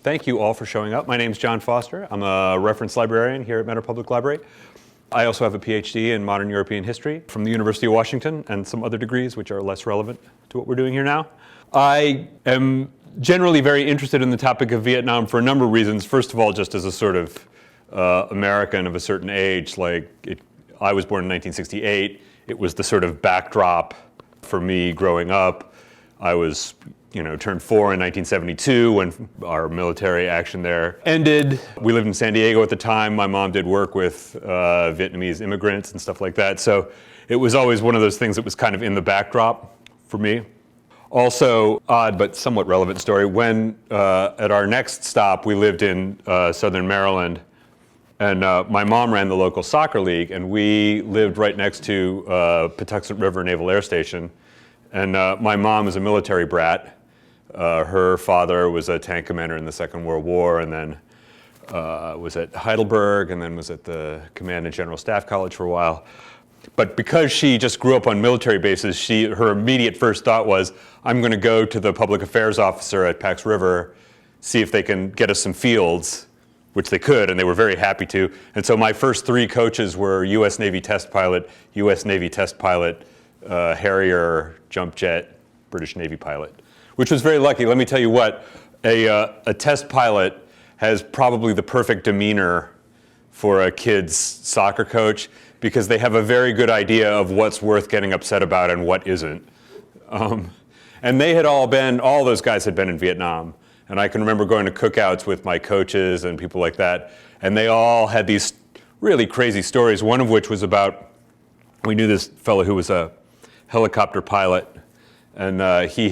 thank you all for showing up. My name's John Foster. I'm a reference librarian here at Mentor Public Library. I also have a PhD in modern European history from the University of Washington and some other degrees which are less relevant to what we're doing here now. I am generally very interested in the topic of Vietnam for a number of reasons. First of all, just as a sort of American of a certain age, I was born in 1968. It was the sort of backdrop for me growing up. I was, turned 4 in 1972 when our military action there ended. We lived in San Diego at the time. My mom did work with Vietnamese immigrants and stuff like that. So it was always one of those things that was kind of in the backdrop for me. Also, odd but somewhat relevant story, when at our next stop, we lived in southern Maryland, and my mom ran the local soccer league, and we lived right next to Patuxent River Naval Air Station. And my mom is a military brat. Her father was a tank commander in the Second World War, and then was at Heidelberg, and then was at the Command and General Staff College for a while. But because she just grew up on military bases, her immediate first thought was, I'm going to go to the public affairs officer at Pax River, see if they can get us some fields, which they could, and they were very happy to. And so my first 3 coaches were U.S. Navy test pilot, Harrier, jump jet, British Navy pilot, which was very lucky. Let me tell you what, a test pilot has probably the perfect demeanor for a kid's soccer coach, because they have a very good idea of what's worth getting upset about and what isn't. And they had all those guys had been in Vietnam. And I can remember going to cookouts with my coaches and people like that, and they all had these really crazy stories, one of which was about, we knew this fellow who was a helicopter pilot, and he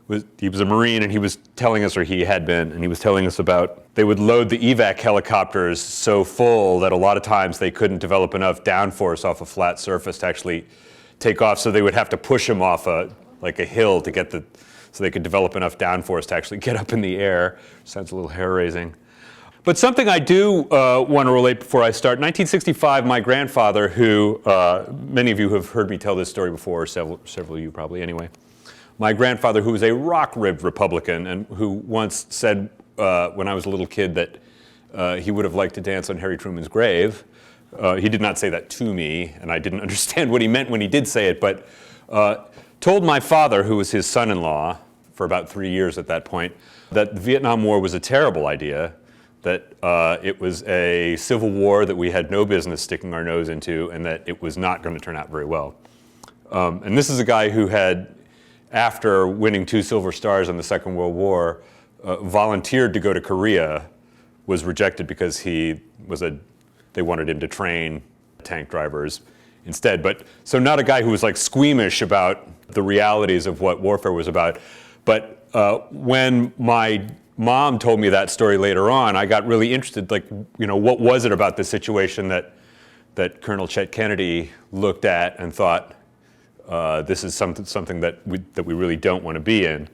was a Marine, and he was telling us, or he had been, and he was telling us about they would load the evac helicopters so full that a lot of times they couldn't develop enough downforce off a flat surface to actually take off, so they would have to push them off a hill to so they could develop enough downforce to actually get up in the air. Sounds a little hair-raising. But something I do want to relate before I start. 1965, my grandfather, who many of you have heard me tell this story before, several of you probably anyway. My grandfather, who was a rock-ribbed Republican and who once said when I was a little kid that he would have liked to dance on Harry Truman's grave. He did not say that to me, and I didn't understand what he meant when he did say it, but told my father, who was his son-in-law for about 3 years at that point, that the Vietnam War was a terrible idea, that it was a civil war that we had no business sticking our nose into, and that it was not going to turn out very well. And this is a guy who had, after winning 2 Silver Stars in the Second World War, volunteered to go to Korea, was rejected because they wanted him to train tank drivers instead. But so not a guy who was squeamish about the realities of what warfare was about. But when my mom told me that story later on, I got really interested, what was it about this situation that Colonel Chet Kennedy looked at and thought, this is something that we really don't want to be in.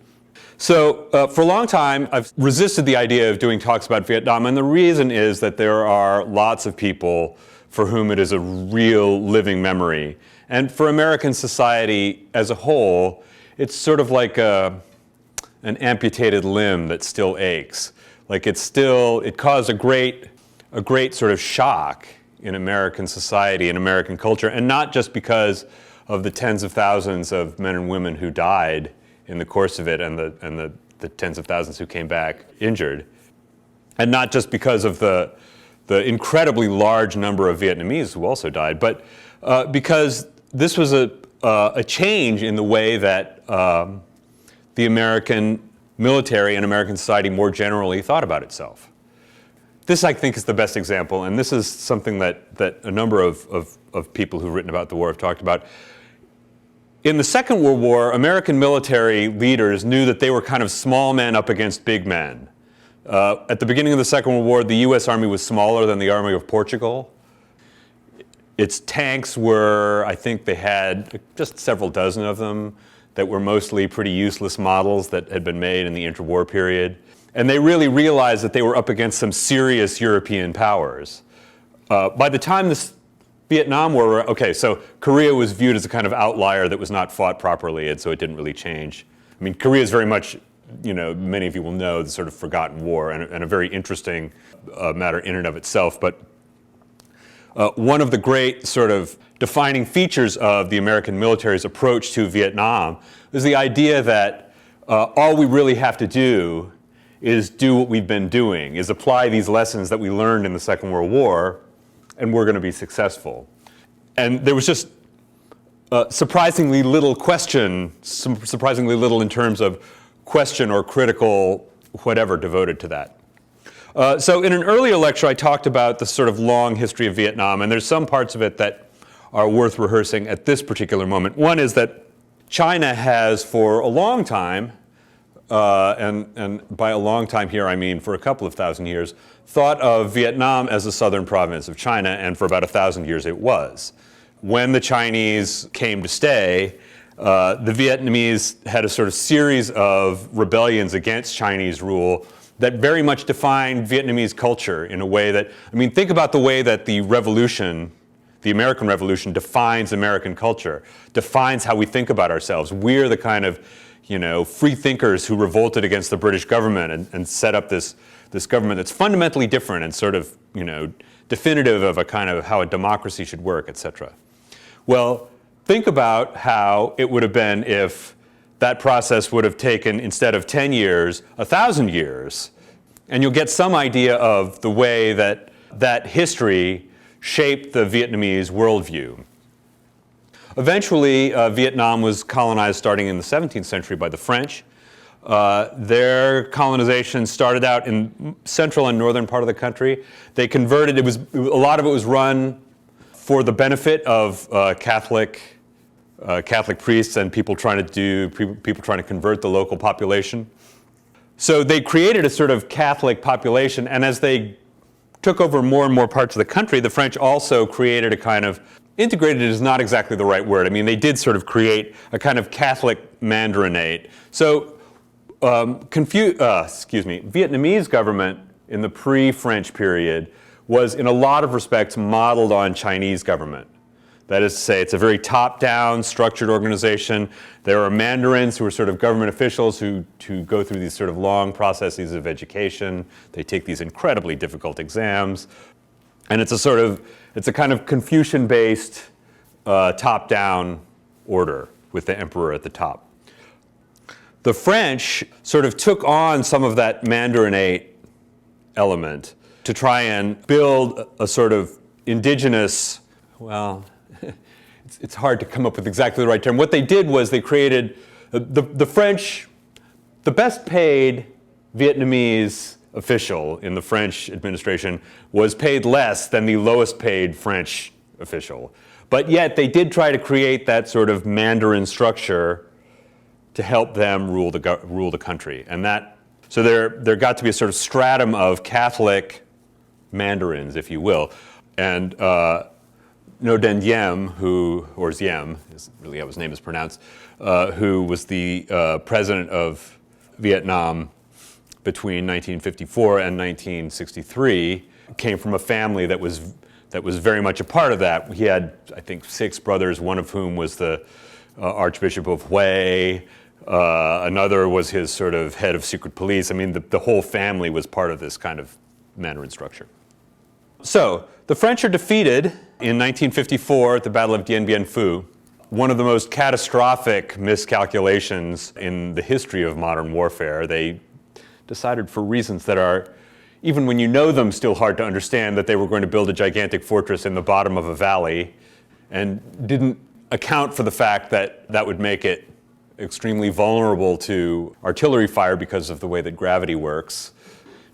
So for a long time, I've resisted the idea of doing talks about Vietnam, and the reason is that there are lots of people for whom it is a real living memory. And for American society as a whole, it's sort of like an amputated limb that still aches. It caused a great sort of shock in American society and American culture, and not just because of the tens of thousands of men and women who died in the course of it, and the tens of thousands who came back injured, and not just because of the incredibly large number of Vietnamese who also died, but because this was a change in the way that the American military and American society more generally thought about itself. This, I think, is the best example, and this is something that a number of people who've written about the war have talked about. In the Second World War, American military leaders knew that they were kind of small men up against big men. At the beginning of the Second World War, the U.S. Army was smaller than the Army of Portugal. Its tanks were, I think they had just several dozen of them that were mostly pretty useless models that had been made in the interwar period. And they really realized that they were up against some serious European powers. By the time this Vietnam War, okay, so Korea was viewed as a kind of outlier that was not fought properly, and so it didn't really change. I mean, Korea is very much many of you will know, the sort of forgotten war, and a very interesting matter in and of itself. But one of the great sort of defining features of the American military's approach to Vietnam is the idea that all we really have to do is do what we've been doing, is apply these lessons that we learned in the Second World War, and we're going to be successful. And there was just surprisingly little in terms of question or critical whatever devoted to that. So in an earlier lecture, I talked about the sort of long history of Vietnam, and there's some parts of it that are worth rehearsing at this particular moment. One is that China has, for a long time, and by a long time here I mean for a couple of thousand years, thought of Vietnam as a southern province of China, and for about 1,000 years it was. When the Chinese came to stay, the Vietnamese had a sort of series of rebellions against Chinese rule that very much defined Vietnamese culture in a way that, think about the way that the revolution, the American Revolution, defines American culture, defines how we think about ourselves. We're the kind of, free thinkers who revolted against the British government and set up this government that's fundamentally different and sort of, definitive of a kind of how a democracy should work, etc. Well, think about how it would have been if that process would have taken, instead of 10 years, 1,000 years. And you'll get some idea of the way that that history shaped the Vietnamese worldview. Eventually, Vietnam was colonized starting in the 17th century by the French. Their colonization started out in central and northern part of the country. They converted, a lot of it was run for the benefit of Catholic priests and people trying to convert the local population. So they created a sort of Catholic population, and as they took over more and more parts of the country, the French also created a kind of, integrated is not exactly the right word. They did sort of create a kind of Catholic mandarinate. So, Vietnamese government in the pre-French period was in a lot of respects modeled on Chinese government. That is to say, it's a very top-down, structured organization. There are mandarins who are sort of government officials who go through these sort of long processes of education. They take these incredibly difficult exams. And it's a kind of Confucian-based top-down order with the emperor at the top. The French sort of took on some of that mandarinate element to try and build a sort of indigenous, it's hard to come up with exactly the right term. What they did was they created, the French, the best paid Vietnamese official in the French administration was paid less than the lowest paid French official. But yet they did try to create that sort of Mandarin structure to help them rule the country. And so there got to be a sort of stratum of Catholic mandarins, if you will. And Ngo Dinh Diem, or Diem, is really how his name is pronounced, who was the president of Vietnam between 1954 and 1963, came from a family that was very much a part of that. He had, I think, 6 brothers, one of whom was the Archbishop of Hue. Another was his sort of head of secret police. The whole family was part of this kind of Mandarin structure. So the French are defeated in 1954 at the Battle of Dien Bien Phu, one of the most catastrophic miscalculations in the history of modern warfare. They decided, for reasons that are, even when you know them, still hard to understand, that they were going to build a gigantic fortress in the bottom of a valley, and didn't account for the fact that that would make it extremely vulnerable to artillery fire because of the way that gravity works.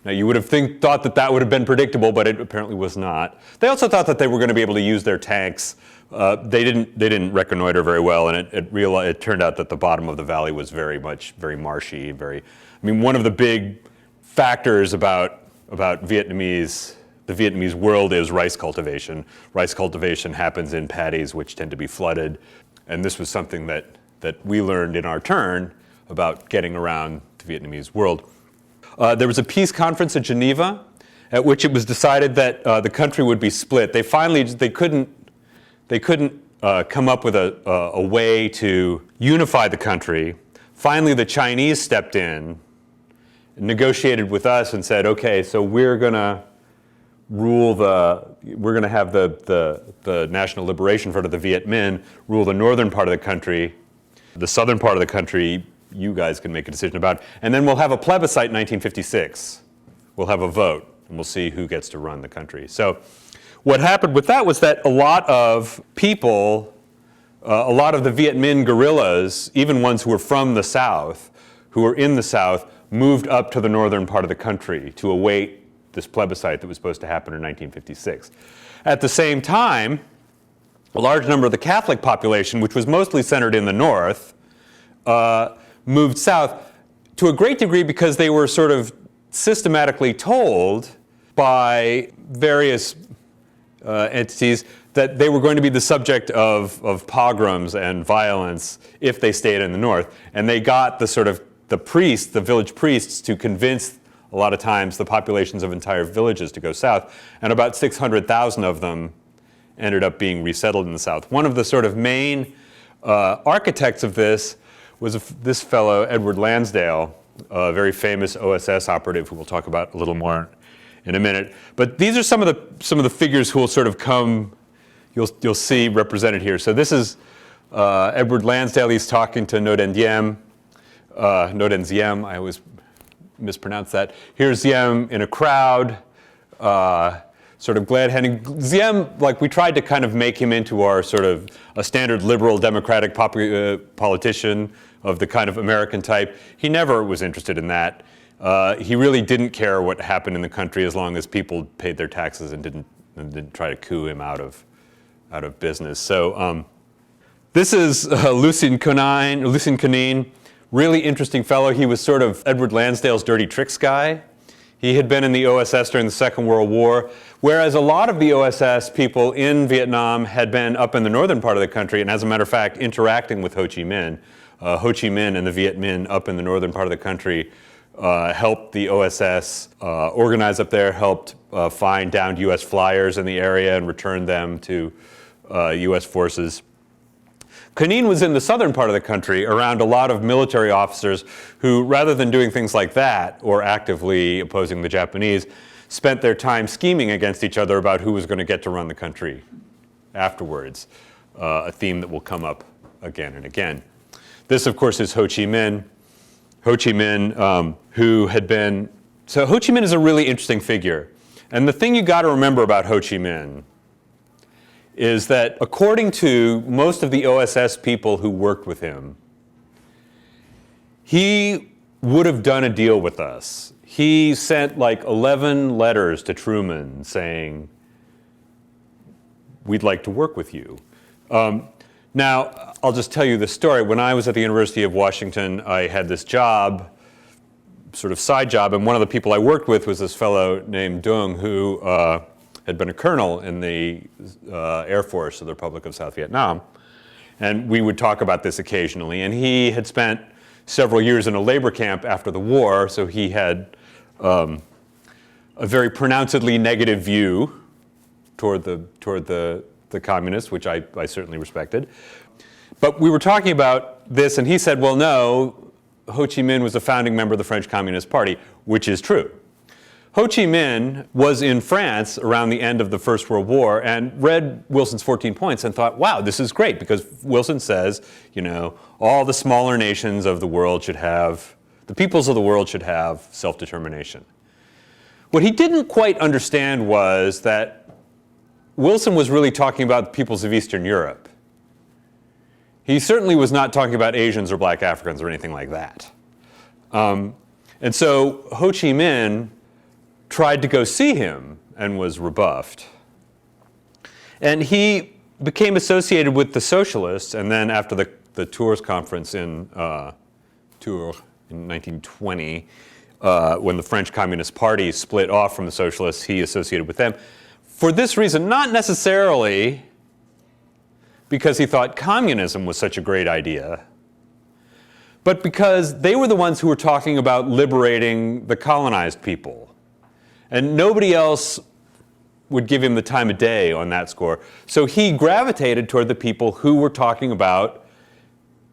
Now, you would have thought that would have been predictable, but it apparently was not. They also thought that they were going to be able to use their tanks. They didn't reconnoiter very well, and it turned out that the bottom of the valley was very marshy. One of the big factors about the Vietnamese world is rice cultivation. Rice cultivation happens in paddies which tend to be flooded, and this was something that we learned in our turn about getting around the Vietnamese world. There was a peace conference in Geneva at which it was decided that the country would be split. They couldn't come up with a way to unify the country. Finally, the Chinese stepped in negotiated with us and said, okay, so we're going to have the National Liberation Front of the Viet Minh rule the northern part of the country. The southern part of the country, you guys can make a decision about. And then we'll have a plebiscite in 1956. We'll have a vote, and we'll see who gets to run the country. So what happened with that was that a lot of people, a lot of the Viet Minh guerrillas, even ones who were from the South, who were in the South, moved up to the northern part of the country to await this plebiscite that was supposed to happen in 1956. At the same time, a large number of the Catholic population, which was mostly centered in the north, moved south to a great degree because they were sort of systematically told by various entities that they were going to be the subject of pogroms and violence if they stayed in the north. And they got the priests, the village priests, to convince a lot of times the populations of entire villages to go south. And about 600,000 of them ended up being resettled in the south. One of the sort of main architects of this was this fellow, Edward Lansdale, a very famous OSS operative who we'll talk about a little more in a minute. But these are some of the figures who will sort of come, you'll see represented here. So this is Edward Lansdale. He's talking to Ngo Dinh Diem. Ngo Dinh Diem, I always mispronounce that. Here's Diem in a crowd, sort of glad-handing. Diem, like, we tried to kind of make him into our sort of a standard liberal democratic politician of the kind of American type. He never was interested in that. He really didn't care what happened in the country as long as people paid their taxes and didn't try to coup him out of business. So this is Lucien Conin, really interesting fellow. He was sort of Edward Lansdale's dirty tricks guy. He had been in the OSS during the Second World War, whereas a lot of the OSS people in Vietnam had been up in the northern part of the country, and as a matter of fact, interacting with Ho Chi Minh. Ho Chi Minh and the Viet Minh up in the northern part of the country helped the OSS organize up there, helped find downed U.S. flyers in the area and return them to U.S. forces. Conin was in the southern part of the country around a lot of military officers who, rather than doing things like that or actively opposing the Japanese, spent their time scheming against each other about who was going to get to run the country afterwards, a theme that will come up again and again. This, of course, is Ho Chi Minh. Ho Chi Minh, who had been... So Ho Chi Minh is a really interesting figure. And the thing you got to remember about Ho Chi Minh is that according to most of the OSS people who worked with him, he would have done a deal with us. He sent like 11 letters to Truman saying, we'd like to work with you. Now, I'll just tell you the story. When I was at the University of Washington, I had this job, sort of side job, and one of the people I worked with was this fellow named Dung who had been a colonel in the Air Force of the Republic of South Vietnam. And we would talk about this occasionally. And he had spent several years in a labor camp after the war, so he had a very pronouncedly negative view toward the communists, which I certainly respected. But we were talking about this, and he said, well, no, Ho Chi Minh was a founding member of the French Communist Party, which is true. Ho Chi Minh was in France around the end of the First World War and read Wilson's 14 Points and thought, wow, this is great, because Wilson says, you know, all the smaller nations of the world should have, the peoples of the world should have self-determination. What he didn't quite understand was that Wilson was really talking about the peoples of Eastern Europe. He certainly was not talking about Asians or black Africans or anything like that. And so Ho Chi Minh tried to go see him and was rebuffed. And he became associated with the socialists, and then after the Tours conference in Tours in 1920, when the French Communist Party split off from the socialists, he associated with them. For this reason, not necessarily because he thought communism was such a great idea, but because they were the ones who were talking about liberating the colonized people. And nobody else would give him the time of day on that score. So he gravitated toward the people who were talking about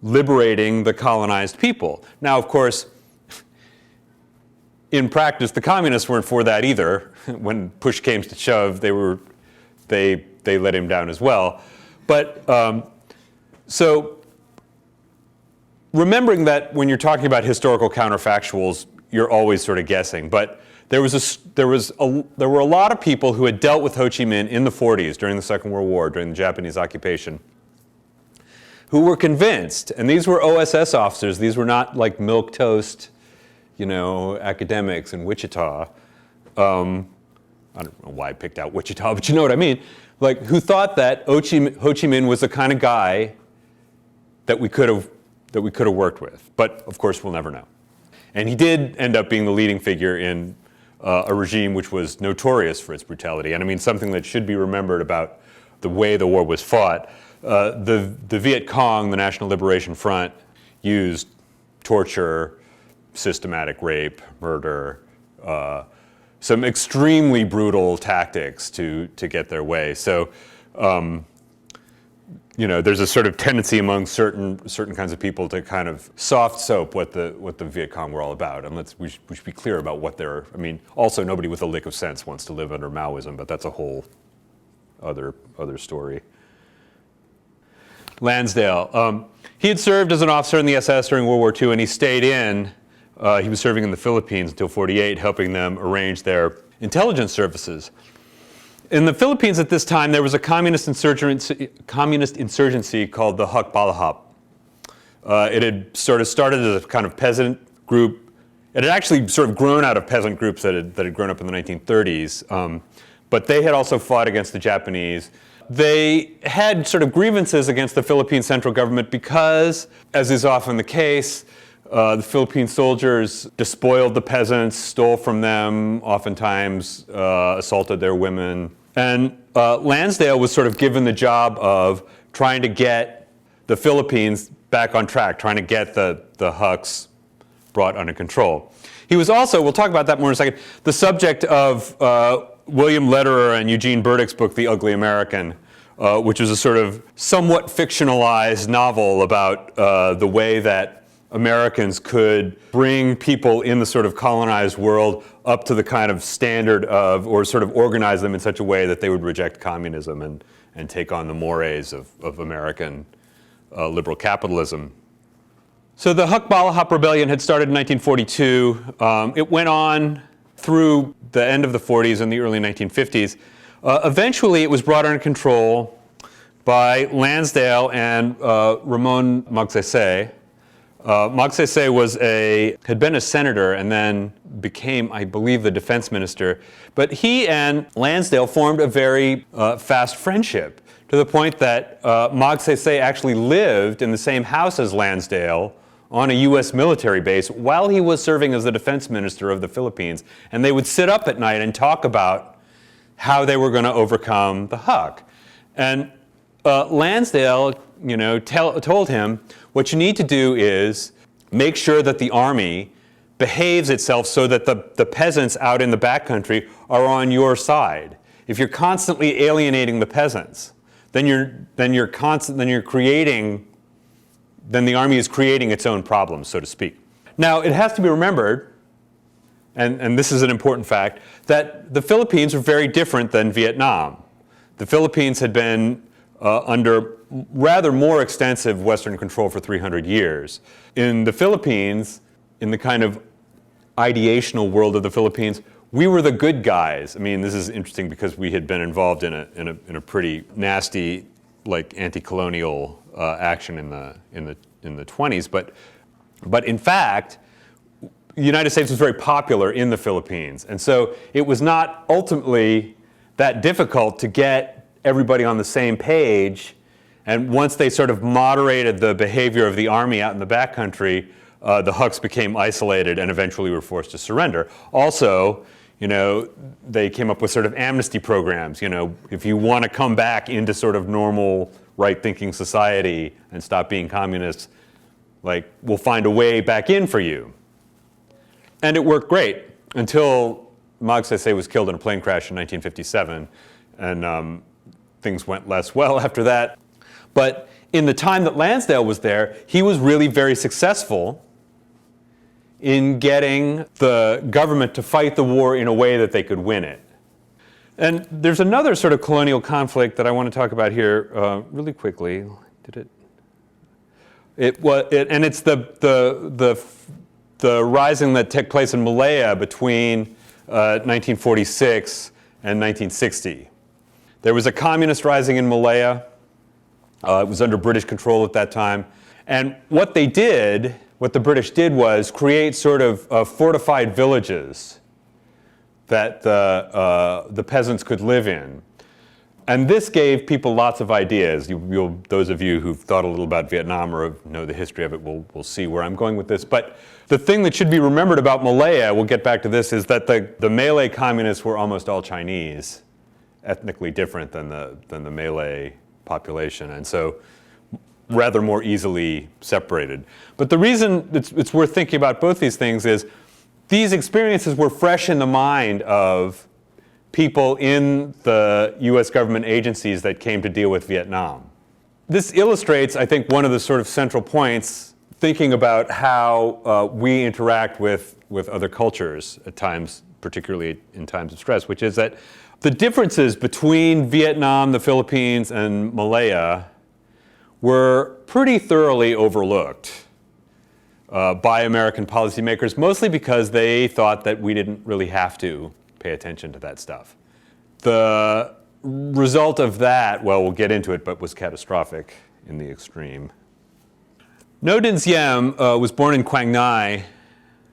liberating the colonized people. Now, of course, in practice, the communists weren't for that either. When push came to shove, they let him down as well. But so remembering that when you're talking about historical counterfactuals, you're always sort of guessing. But there were a lot of people who had dealt with Ho Chi Minh in the 40s during the Second World War, during the Japanese occupation, who were convinced, and these were OSS officers, these were not like milquetoast, academics in Wichita. I don't know why I picked out Wichita, but you know what I mean. Like, who thought that Ho Chi Minh was the kind of guy that we could have worked with. But of course, we'll never know. And he did end up being the leading figure in a regime which was notorious for its brutality. And I mean, something that should be remembered about the way the war was fought. The Viet Cong, the National Liberation Front, used torture, systematic rape, murder, some extremely brutal tactics to get their way. So, there's a sort of tendency among certain kinds of people to kind of soft soap what the Viet Cong were all about. And we should be clear about what they're. I mean, also nobody with a lick of sense wants to live under Maoism, but that's a whole other story. Lansdale. He had served as an officer in the SS during World War II, and he stayed in. He was serving in the Philippines until '48, helping them arrange their intelligence services. In the Philippines at this time, there was a communist insurgency called the Huk Balahap. It had sort of started as a kind of peasant group. It had actually sort of grown out of peasant groups that had grown up in the 1930s. But they had also fought against the Japanese. They had sort of grievances against the Philippine central government because, as is often the case, the Philippine soldiers despoiled the peasants, stole from them, oftentimes assaulted their women. And Lansdale was sort of given the job of trying to get the Philippines back on track, trying to get the Huks brought under control. He was also, we'll talk about that more in a second, the subject of William Lederer and Eugene Burdick's book, The Ugly American, which was a sort of somewhat fictionalized novel about the way that Americans could bring people in the sort of colonized world up to the kind of standard of, or sort of organize them in such a way that they would reject communism and take on the mores of American liberal capitalism. So the Huk Balahap Rebellion had started in 1942. It went on through the end of the 40s and the early 1950s. Eventually, it was brought under control by Lansdale and Ramon Magsaysay. Magsaysay had been a senator and then became, I believe, the defense minister. But he and Lansdale formed a very fast friendship, to the point that Magsaysay actually lived in the same house as Lansdale on a U.S. military base while he was serving as the defense minister of the Philippines. And they would sit up at night and talk about how they were going to overcome the Huk. And Lansdale, told him, what you need to do is make sure that the army behaves itself so that the peasants out in the backcountry are on your side. If you're constantly alienating the peasants, then the army is creating its own problems, so to speak. Now, it has to be remembered, and this is an important fact, that the Philippines were very different than Vietnam. The Philippines had been under rather more extensive Western control for 300 years. In the Philippines, in the kind of ideational world of the Philippines, we were the good guys. I mean, this is interesting because we had been involved in a pretty nasty, like, anti-colonial action in the 20s. But in fact, the United States was very popular in the Philippines, and so it was not ultimately that difficult to get everybody on the same page. And once they sort of moderated the behavior of the army out in the backcountry, the Huks became isolated and eventually were forced to surrender. Also, they came up with sort of amnesty programs. If you want to come back into sort of normal, right-thinking society and stop being communists, we'll find a way back in for you. And it worked great until Magsaysay was killed in a plane crash in 1957, and things went less well after that. But in the time that Lansdale was there, he was really very successful in getting the government to fight the war in a way that they could win it. And there's another sort of colonial conflict that I want to talk about here really quickly. And it's the rising that took place in Malaya between 1946 and 1960. There was a communist rising in Malaya. It was under British control at that time. And what the British did was create sort of fortified villages that the peasants could live in. And this gave people lots of ideas. Those of you who've thought a little about Vietnam or know the history of it will see where I'm going with this. But the thing that should be remembered about Malaya, we'll get back to this, is that the Malay communists were almost all Chinese, ethnically different than the Malay population, and so rather more easily separated. But the reason it's worth thinking about both these things is these experiences were fresh in the mind of people in the US government agencies that came to deal with Vietnam. This illustrates, I think, one of the sort of central points, thinking about how we interact with other cultures at times, particularly in times of stress, which is that the differences between Vietnam, the Philippines, and Malaya were pretty thoroughly overlooked by American policymakers, mostly because they thought that we didn't really have to pay attention to that stuff. The result of that, well, we'll get into it, but was catastrophic in the extreme. Ngo Dinh Diem was born in Quang Binh,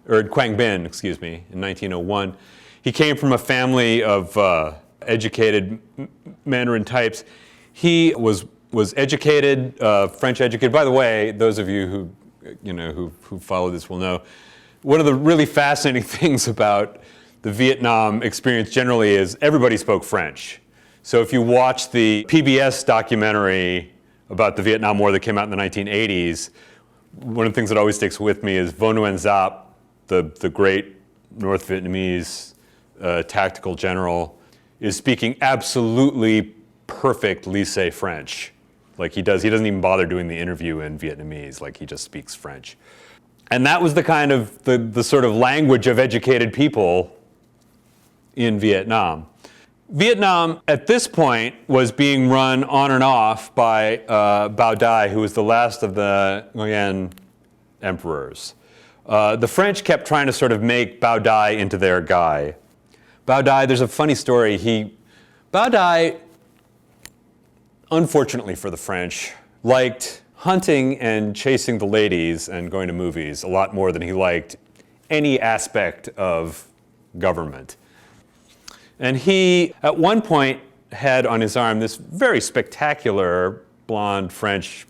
in 1901. He came from a family of educated Mandarin types. He was educated, French educated. By the way, those of you who follow this will know, one of the really fascinating things about the Vietnam experience generally is everybody spoke French. So if you watch the PBS documentary about the Vietnam War that came out in the 1980s, one of the things that always sticks with me is Vo Nguyen Giap, the great North Vietnamese tactical general, is speaking absolutely perfect lycée French. Like he doesn't even bother doing the interview in Vietnamese, like he just speaks French. And that was the kind of the sort of language of educated people in Vietnam. Vietnam at this point was being run on and off by Bao Dai, who was the last of the Nguyen emperors. The French kept trying to sort of make Bao Dai into their guy. Bao Dai, there's a funny story. Bao Dai, unfortunately for the French, liked hunting and chasing the ladies and going to movies a lot more than he liked any aspect of government. And he, at one point, had on his arm this very spectacular blonde French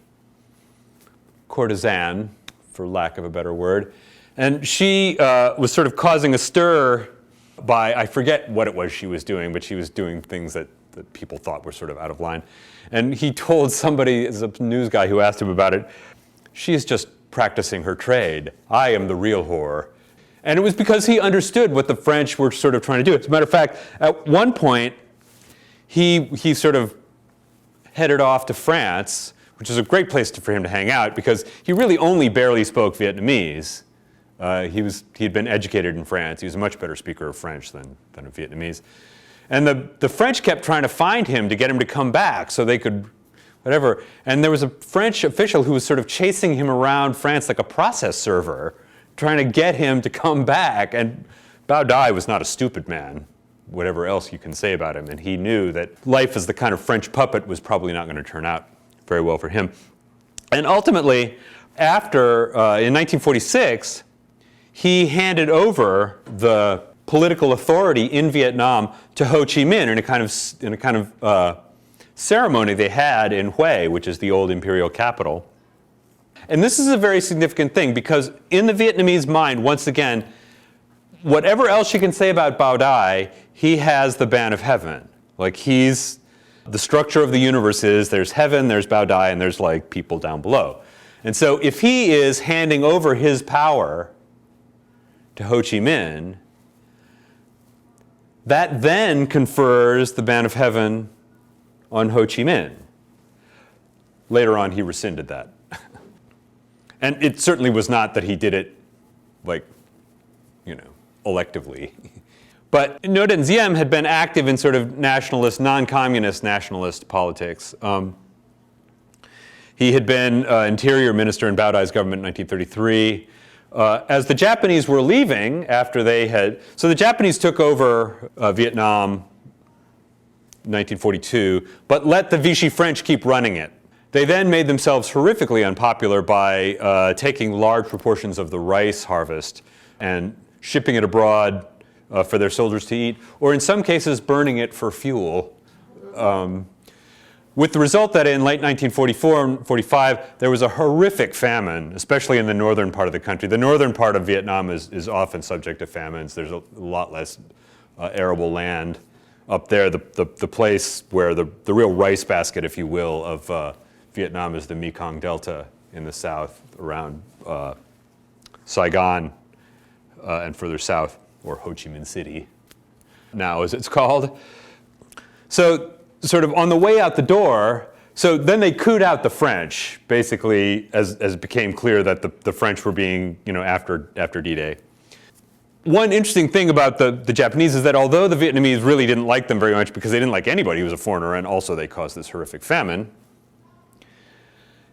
courtesan, for lack of a better word. And she was sort of causing a stir by, I forget what it was she was doing, but she was doing things that people thought were sort of out of line. And he told somebody, as a news guy who asked him about it, she's just practicing her trade. I am the real whore. And it was because he understood what the French were sort of trying to do. As a matter of fact, at one point, he sort of headed off to France, which is a great place for him to hang out because he really only barely spoke Vietnamese. He'd been educated in France. He was a much better speaker of French than of Vietnamese. And the French kept trying to find him to get him to come back so they could, whatever. And there was a French official who was sort of chasing him around France like a process server, trying to get him to come back. And Bao Dai was not a stupid man, whatever else you can say about him. And he knew that life as the kind of French puppet was probably not going to turn out very well for him. And ultimately, after, in 1946, he handed over the political authority in Vietnam to Ho Chi Minh in a kind of ceremony they had in Hue, which is the old imperial capital. And this is a very significant thing because in the Vietnamese mind, once again, whatever else you can say about Bao Dai, he has the ban of heaven. Like the structure of the universe is there's heaven, there's Bao Dai, and there's like people down below. And so if he is handing over his power to Ho Chi Minh, that then confers the ban of heaven on Ho Chi Minh. Later on, he rescinded that. And it certainly was not that he did it like electively. But Ngo Dinh Diem had been active in sort of nationalist, non-communist nationalist politics. He had been interior minister in Bao Dai's government in 1933. As the Japanese were leaving after they had, so the Japanese took over Vietnam in 1942, but let the Vichy French keep running it. They then made themselves horrifically unpopular by taking large proportions of the rice harvest and shipping it abroad for their soldiers to eat, or in some cases burning it for fuel. With the result that in late 1944 and 45, there was a horrific famine, especially in the northern part of the country. The northern part of Vietnam is often subject to famines. There's a lot less arable land up there. The place where the real rice basket, if you will, of Vietnam is the Mekong Delta in the south, around Saigon and further south, or Ho Chi Minh City now, as it's called. So sort of on the way out the door, so then they cooed out the French, basically, as it became clear that the French were being, after D-Day. One interesting thing about the Japanese is that although the Vietnamese really didn't like them very much because they didn't like anybody who was a foreigner, and also they caused this horrific famine,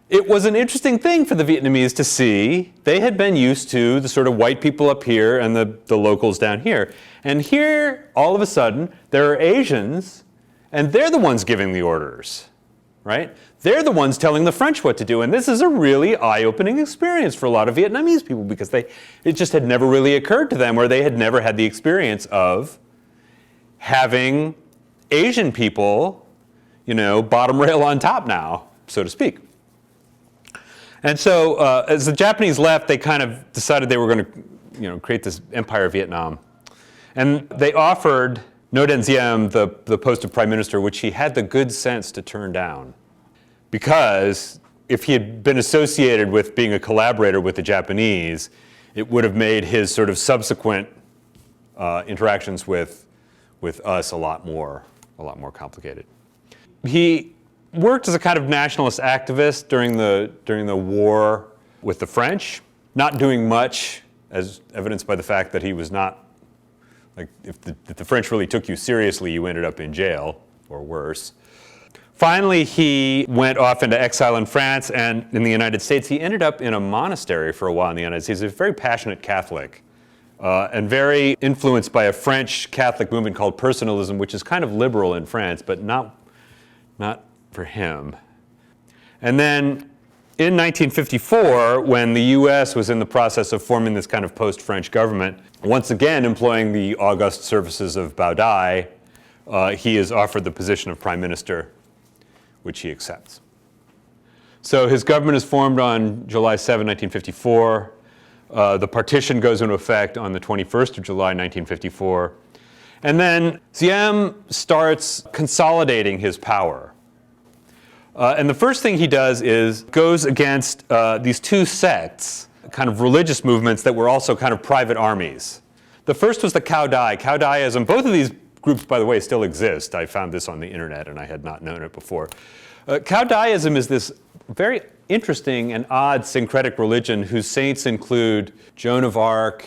it was an interesting thing for the Vietnamese to see. They had been used to the sort of white people up here and the locals down here. And here, all of a sudden, there are Asians, and they're the ones giving the orders, right? They're the ones telling the French what to do. And this is a really eye-opening experience for a lot of Vietnamese people because it just had never really occurred to them, or they had never had the experience of having Asian people, bottom rail on top now, so to speak. And so as the Japanese left, they kind of decided they were going to create this Empire of Vietnam. And they offered Ngo Dinh Diem the post of prime minister, which he had the good sense to turn down. Because if he had been associated with being a collaborator with the Japanese, it would have made his sort of subsequent interactions with us a lot more complicated. He worked as a kind of nationalist activist during the war with the French, not doing much, as evidenced by the fact that he was not, if the French really took you seriously, you ended up in jail, or worse. Finally, he went off into exile in France, and in the United States, he ended up in a monastery for a while in the United States. He was a very passionate Catholic, and very influenced by a French Catholic movement called personalism, which is kind of liberal in France, but not for him. And then in 1954, when the US was in the process of forming this kind of post-French government, once again employing the august services of Bao Dai, he is offered the position of prime minister, which he accepts. So his government is formed on July 7, 1954. The partition goes into effect on the 21st of July, 1954. And then Diem starts consolidating his power. And the first thing he does is goes against these two sects, kind of religious movements that were also kind of private armies. The first was the Cao Dai. Cao Daism, both of these groups, by the way, still exist. I found this on the internet and I had not known it before. Cao Daism is this very interesting and odd syncretic religion whose saints include Joan of Arc.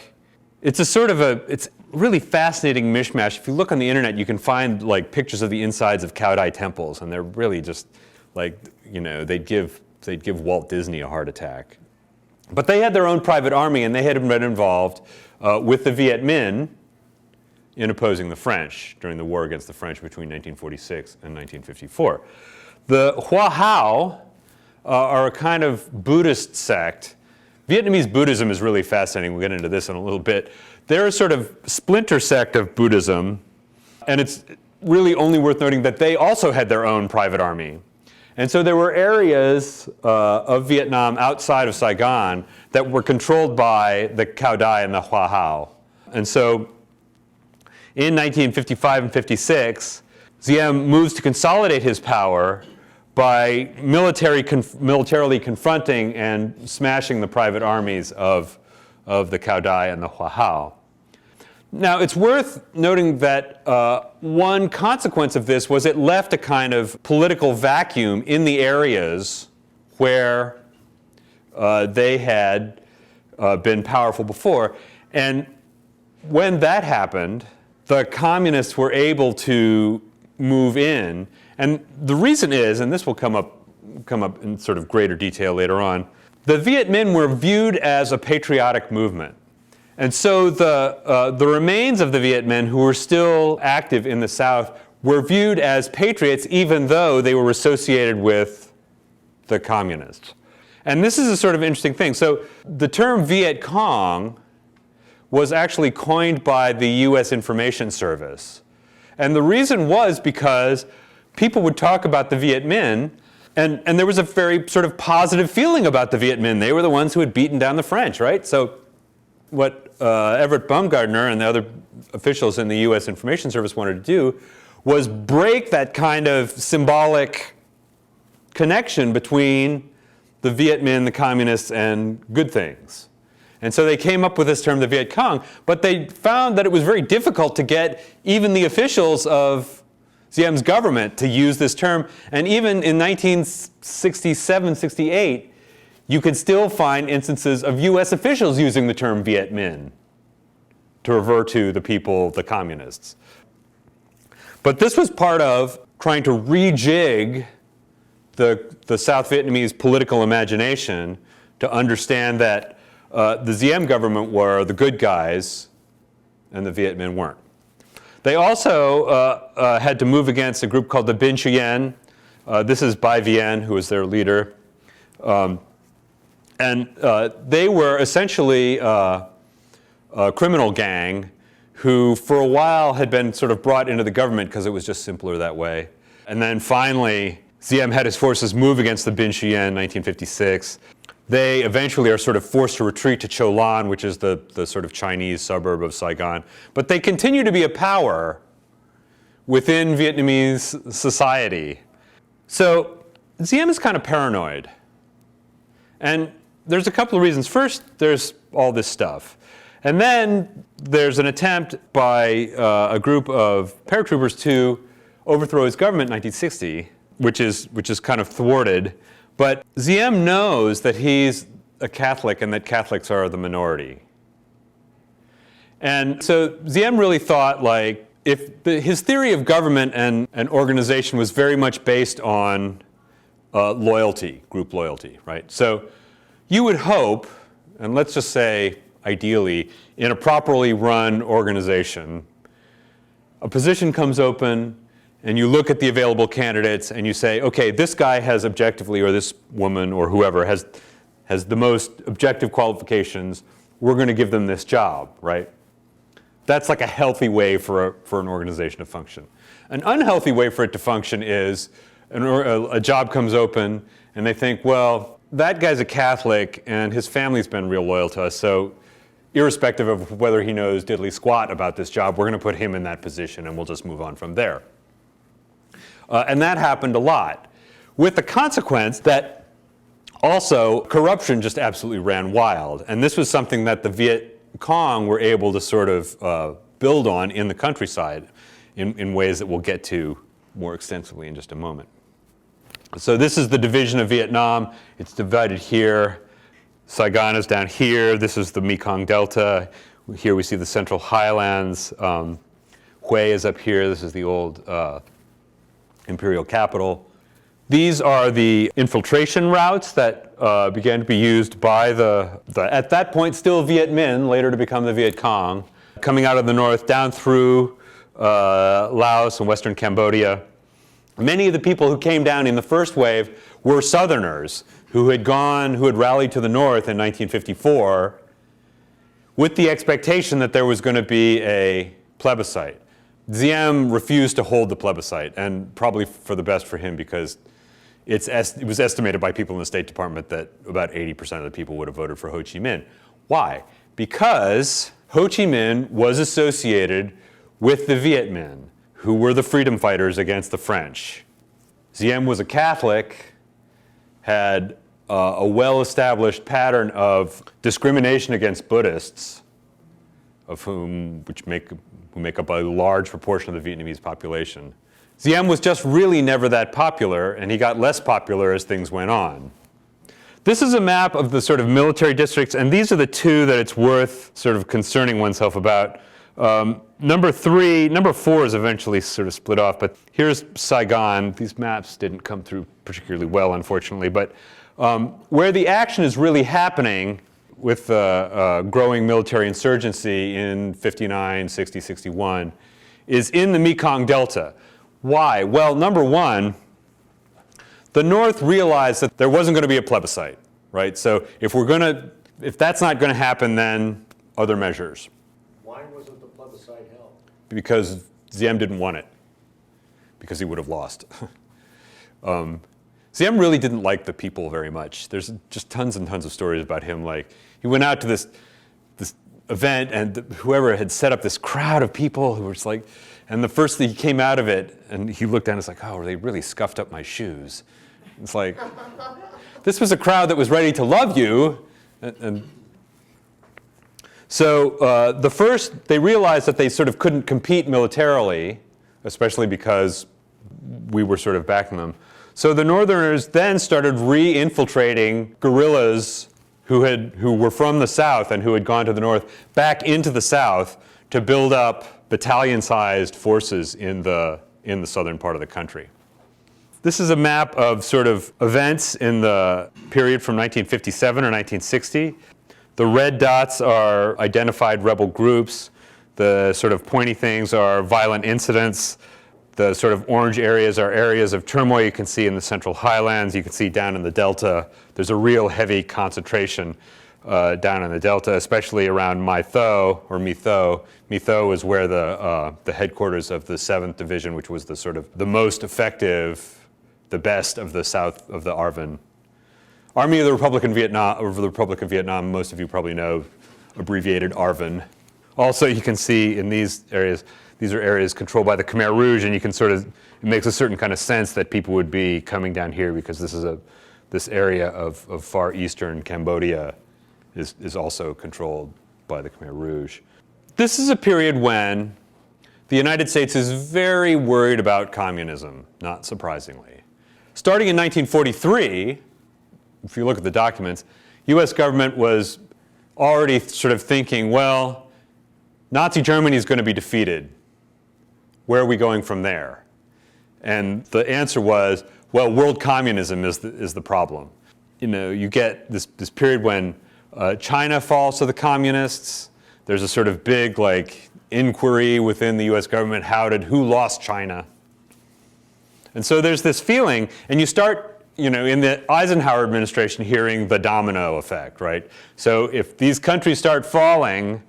It's a sort of it's really fascinating mishmash. If you look on the internet, you can find pictures of the insides of Cao Dai temples, and they're really just they'd give Walt Disney a heart attack. But they had their own private army, and they had been involved with the Viet Minh in opposing the French during the war against the French between 1946 and 1954. The Hoa Hao are a kind of Buddhist sect. Vietnamese Buddhism is really fascinating. We'll get into this in a little bit. They're a sort of splinter sect of Buddhism, and it's really only worth noting that they also had their own private army. And so there were areas of Vietnam outside of Saigon that were controlled by the Cao Dai and the Hoa Hao. And so in 1955 and 56, Diem moves to consolidate his power by militarily confronting and smashing the private armies of the Cao Dai and the Hoa Hao. Now, it's worth noting that one consequence of this was it left a kind of political vacuum in the areas where they had been powerful before. And when that happened, the communists were able to move in. And the reason is, and this will come up in sort of greater detail later on, the Viet Minh were viewed as a patriotic movement. And so the remains of the Viet Minh who were still active in the South were viewed as patriots even though they were associated with the communists. And this is a sort of interesting thing. So the term Viet Cong was actually coined by the US Information Service. And the reason was because people would talk about the Viet Minh, and there was a very sort of positive feeling about the Viet Minh. They were the ones who had beaten down the French, right? So what Everett Baumgartner and the other officials in the US Information Service wanted to do was break that kind of symbolic connection between the Viet Minh, the communists, and good things. And so they came up with this term, the Viet Cong, but they found that it was very difficult to get even the officials of Diem's government to use this term. And even in 1967, 68, you could still find instances of US officials using the term Viet Minh to refer to the people, the communists. But this was part of trying to rejig the South Vietnamese political imagination to understand that the Diem government were the good guys and the Viet Minh weren't. They also had to move against a group called the Binh Chuen. This is Bai Vien, who was their leader. And they were essentially a criminal gang who for a while had been sort of brought into the government because it was just simpler that way. And then finally, Diem had his forces move against the Binh Chuen in 1956. They eventually are sort of forced to retreat to Cho Lan, which is the sort of Chinese suburb of Saigon. But they continue to be a power within Vietnamese society. So Diem is kind of paranoid. And there's a couple of reasons. First, there's all this stuff. And then there's an attempt by a group of paratroopers to overthrow his government in 1960, which is kind of thwarted. But Diem knows that he's a Catholic and that Catholics are the minority. And so Diem really thought, like, if his theory of government and organization was very much based on loyalty, group loyalty, right? So you would hope, and let's just say ideally, in a properly run organization, a position comes open, and you look at the available candidates and you say, okay, this guy has objectively, or this woman or whoever has the most objective qualifications, we're going to give them this job, right? That's like a healthy way for an organization to function. An unhealthy way for it to function is a job comes open and they think, well, that guy's a Catholic and his family's been real loyal to us, so irrespective of whether he knows diddly squat about this job, we're going to put him in that position and we'll just move on from there. And that happened a lot, with the consequence that also corruption just absolutely ran wild. And this was something that the Viet Cong were able to sort of build on in the countryside in ways that we'll get to more extensively in just a moment. So this is the division of Vietnam. It's divided here. Saigon is down here. This is the Mekong Delta. Here we see the Central Highlands. Hue is up here. This is the old imperial capital. These are the infiltration routes that began to be used by the at that point still Viet Minh, later to become the Viet Cong, coming out of the north down through Laos and Western Cambodia. Many of the people who came down in the first wave were Southerners who had rallied to the north in 1954 with the expectation that there was going to be a plebiscite. Diem refused to hold the plebiscite, and probably for the best for him, because it was estimated by people in the State Department that about 80% of the people would have voted for Ho Chi Minh. Why? Because Ho Chi Minh was associated with the Viet Minh, who were the freedom fighters against the French. Diem was a Catholic, had a well-established pattern of discrimination against Buddhists, who make up a large proportion of the Vietnamese population. Diem was just really never that popular, and he got less popular as things went on. This is a map of the sort of military districts, and these are the two that it's worth sort of concerning oneself about. Number 4 is eventually sort of split off, but here's Saigon. These maps didn't come through particularly well, unfortunately, but where the action is really happening with growing military insurgency in 59, 60, 61 is in the Mekong Delta. Why? Well, number one, the North realized that there wasn't going to be a plebiscite, right? So if that's not going to happen, then other measures. Why wasn't the plebiscite held? Because Diem didn't want it, because he would have lost. Diem really didn't like the people very much. There's just tons and tons of stories about him. Like, he went out to this event, and whoever had set up this crowd of people who were just like, and the first thing he came out of it, and he looked down, and it's like, oh, they really scuffed up my shoes. It's like, this was a crowd that was ready to love you. And so they realized that they sort of couldn't compete militarily, especially because we were sort of backing them. So the Northerners then started re-infiltrating guerrillas who were from the South and who had gone to the North back into the South to build up battalion-sized forces in the southern part of the country. This is a map of sort of events in the period from 1957 or 1960. The red dots are identified rebel groups. The sort of pointy things are violent incidents. The sort of orange areas are areas of turmoil you can see in the Central Highlands. You can see down in the Delta. There's a real heavy concentration down in the Delta, especially around My Tho or My Tho. My Tho is where the headquarters of the 7th Division, which was the sort of the most effective, the best of the south of the ARVN. Army of the Republic of Vietnam, most of you probably know, abbreviated ARVN. Also, you can see in these areas, these are areas controlled by the Khmer Rouge, and you can it makes a certain kind of sense that people would be coming down here because this area of far eastern Cambodia is also controlled by the Khmer Rouge. This is a period when the United States is very worried about communism, not surprisingly. Starting in 1943, if you look at the documents, US government was already sort of thinking, well, Nazi Germany is going to be defeated. Where are we going from there? And the answer was, well, world communism is the problem. You know, you get this period when China falls to the communists. There's a sort of big inquiry within the US government. Who lost China? And so there's this feeling, and you start, in the Eisenhower administration hearing the domino effect, right? So if these countries start falling,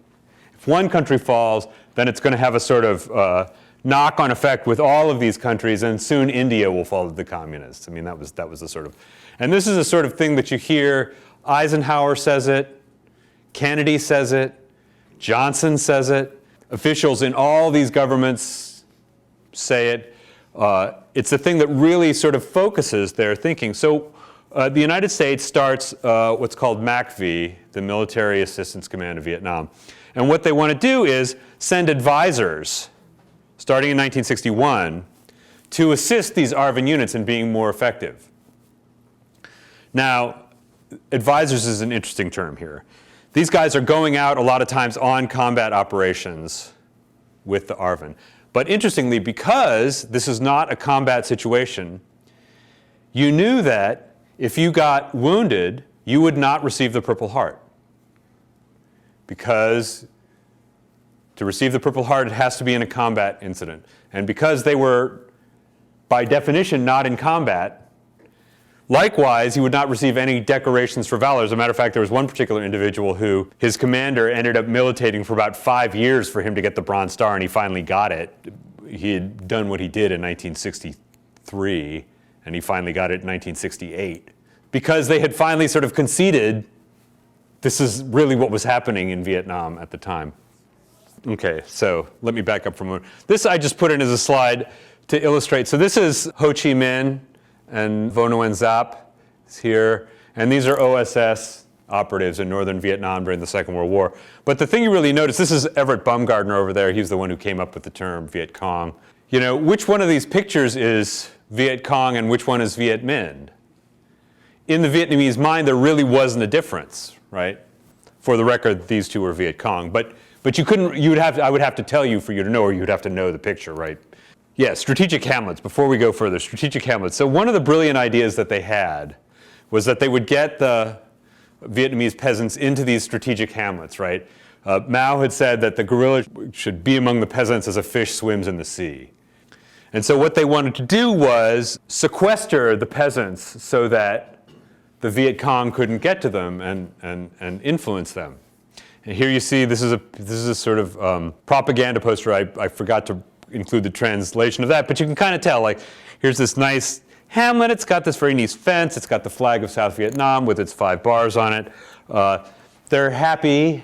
if one country falls, then it's going to have a sort of knock-on effect with all of these countries, and soon India will fall to the communists. I mean, that was the sort of, and this is a sort of thing that you hear. Eisenhower says it, Kennedy says it, Johnson says it, officials in all these governments say it. It's the thing that really sort of focuses their thinking. So the United States starts what's called MACV, the Military Assistance Command of Vietnam. And what they want to do is send advisors, starting in 1961, to assist these ARVN units in being more effective. Now, advisors is an interesting term here. These guys are going out a lot of times on combat operations with the ARVN. But interestingly, because this is not a combat situation, you knew that if you got wounded, you would not receive the Purple Heart. Because to receive the Purple Heart, it has to be in a combat incident. And because they were, by definition, not in combat, likewise, he would not receive any decorations for valor. As a matter of fact, there was one particular individual who his commander ended up militating for about 5 years for him to get the Bronze Star, and he finally got it. He had done what he did in 1963, and he finally got it in 1968. Because they had finally sort of conceded this is really what was happening in Vietnam at the time. Okay, so let me back up for a moment. This I just put in as a slide to illustrate. So this is Ho Chi Minh and Vo Nguyen Giap is here. And these are OSS operatives in northern Vietnam during the Second World War. But the thing you really notice, this is Everett Baumgardner over there. He's the one who came up with the term Viet Cong. Which one of these pictures is Viet Cong and which one is Viet Minh? In the Vietnamese mind, there really wasn't a difference, right? For the record, these two were Viet Cong. But But you couldn't, I would have to tell you for you to know, or you'd have to know the picture, right? Yeah, strategic hamlets. Before we go further, strategic hamlets. So one of the brilliant ideas that they had was that they would get the Vietnamese peasants into these strategic hamlets, right? Mao had said that the guerrilla should be among the peasants as a fish swims in the sea. And so what they wanted to do was sequester the peasants so that the Viet Cong couldn't get to them and influence them. And here you see, this is a sort of propaganda poster. I forgot to include the translation of that, but you can kind of tell, like, here's this nice hamlet. It's got this very nice fence. It's got the flag of South Vietnam with its 5 bars on it. They're happy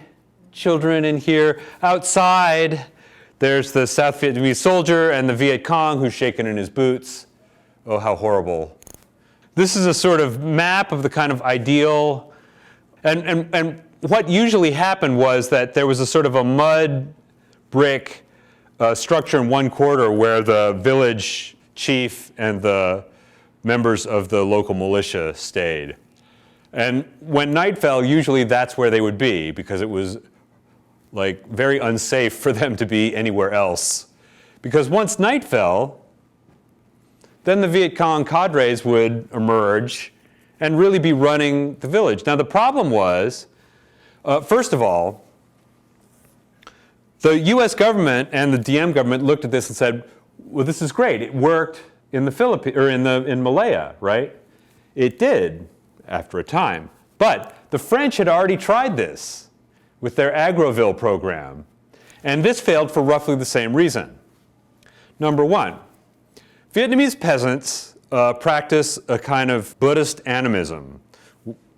children in here. Outside, there's the South Vietnamese soldier and the Viet Cong who's shaking in his boots. Oh, how horrible. This is a sort of map of the kind of ideal. And what usually happened was that there was a sort of a mud brick structure in one quarter where the village chief and the members of the local militia stayed. And when night fell, usually that's where they would be, because it was like very unsafe for them to be anywhere else. Because once night fell, then the Viet Cong cadres would emerge and really be running the village. Now the problem was, first of all, the US government and the Diem government looked at this and said, well, this is great. It worked in the Philippines, or in Malaya, right? It did after a time. But the French had already tried this with their Agroville program. And this failed for roughly the same reason. Number one, Vietnamese peasants practice a kind of Buddhist animism,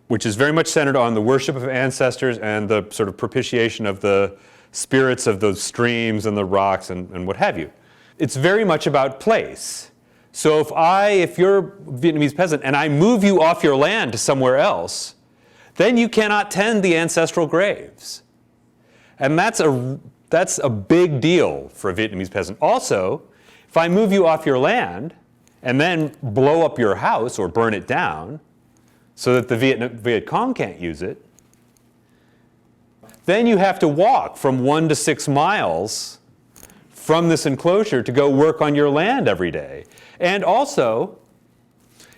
which is very much centered on the worship of ancestors and the sort of propitiation of the spirits of the streams and the rocks and what have you. It's very much about place. So if you're a Vietnamese peasant and I move you off your land to somewhere else, then you cannot tend the ancestral graves. And that's a big deal for a Vietnamese peasant. Also, if I move you off your land and then blow up your house or burn it down so that the Viet Cong can't use it, then you have to walk from 1 to 6 miles from this enclosure to go work on your land every day. And also,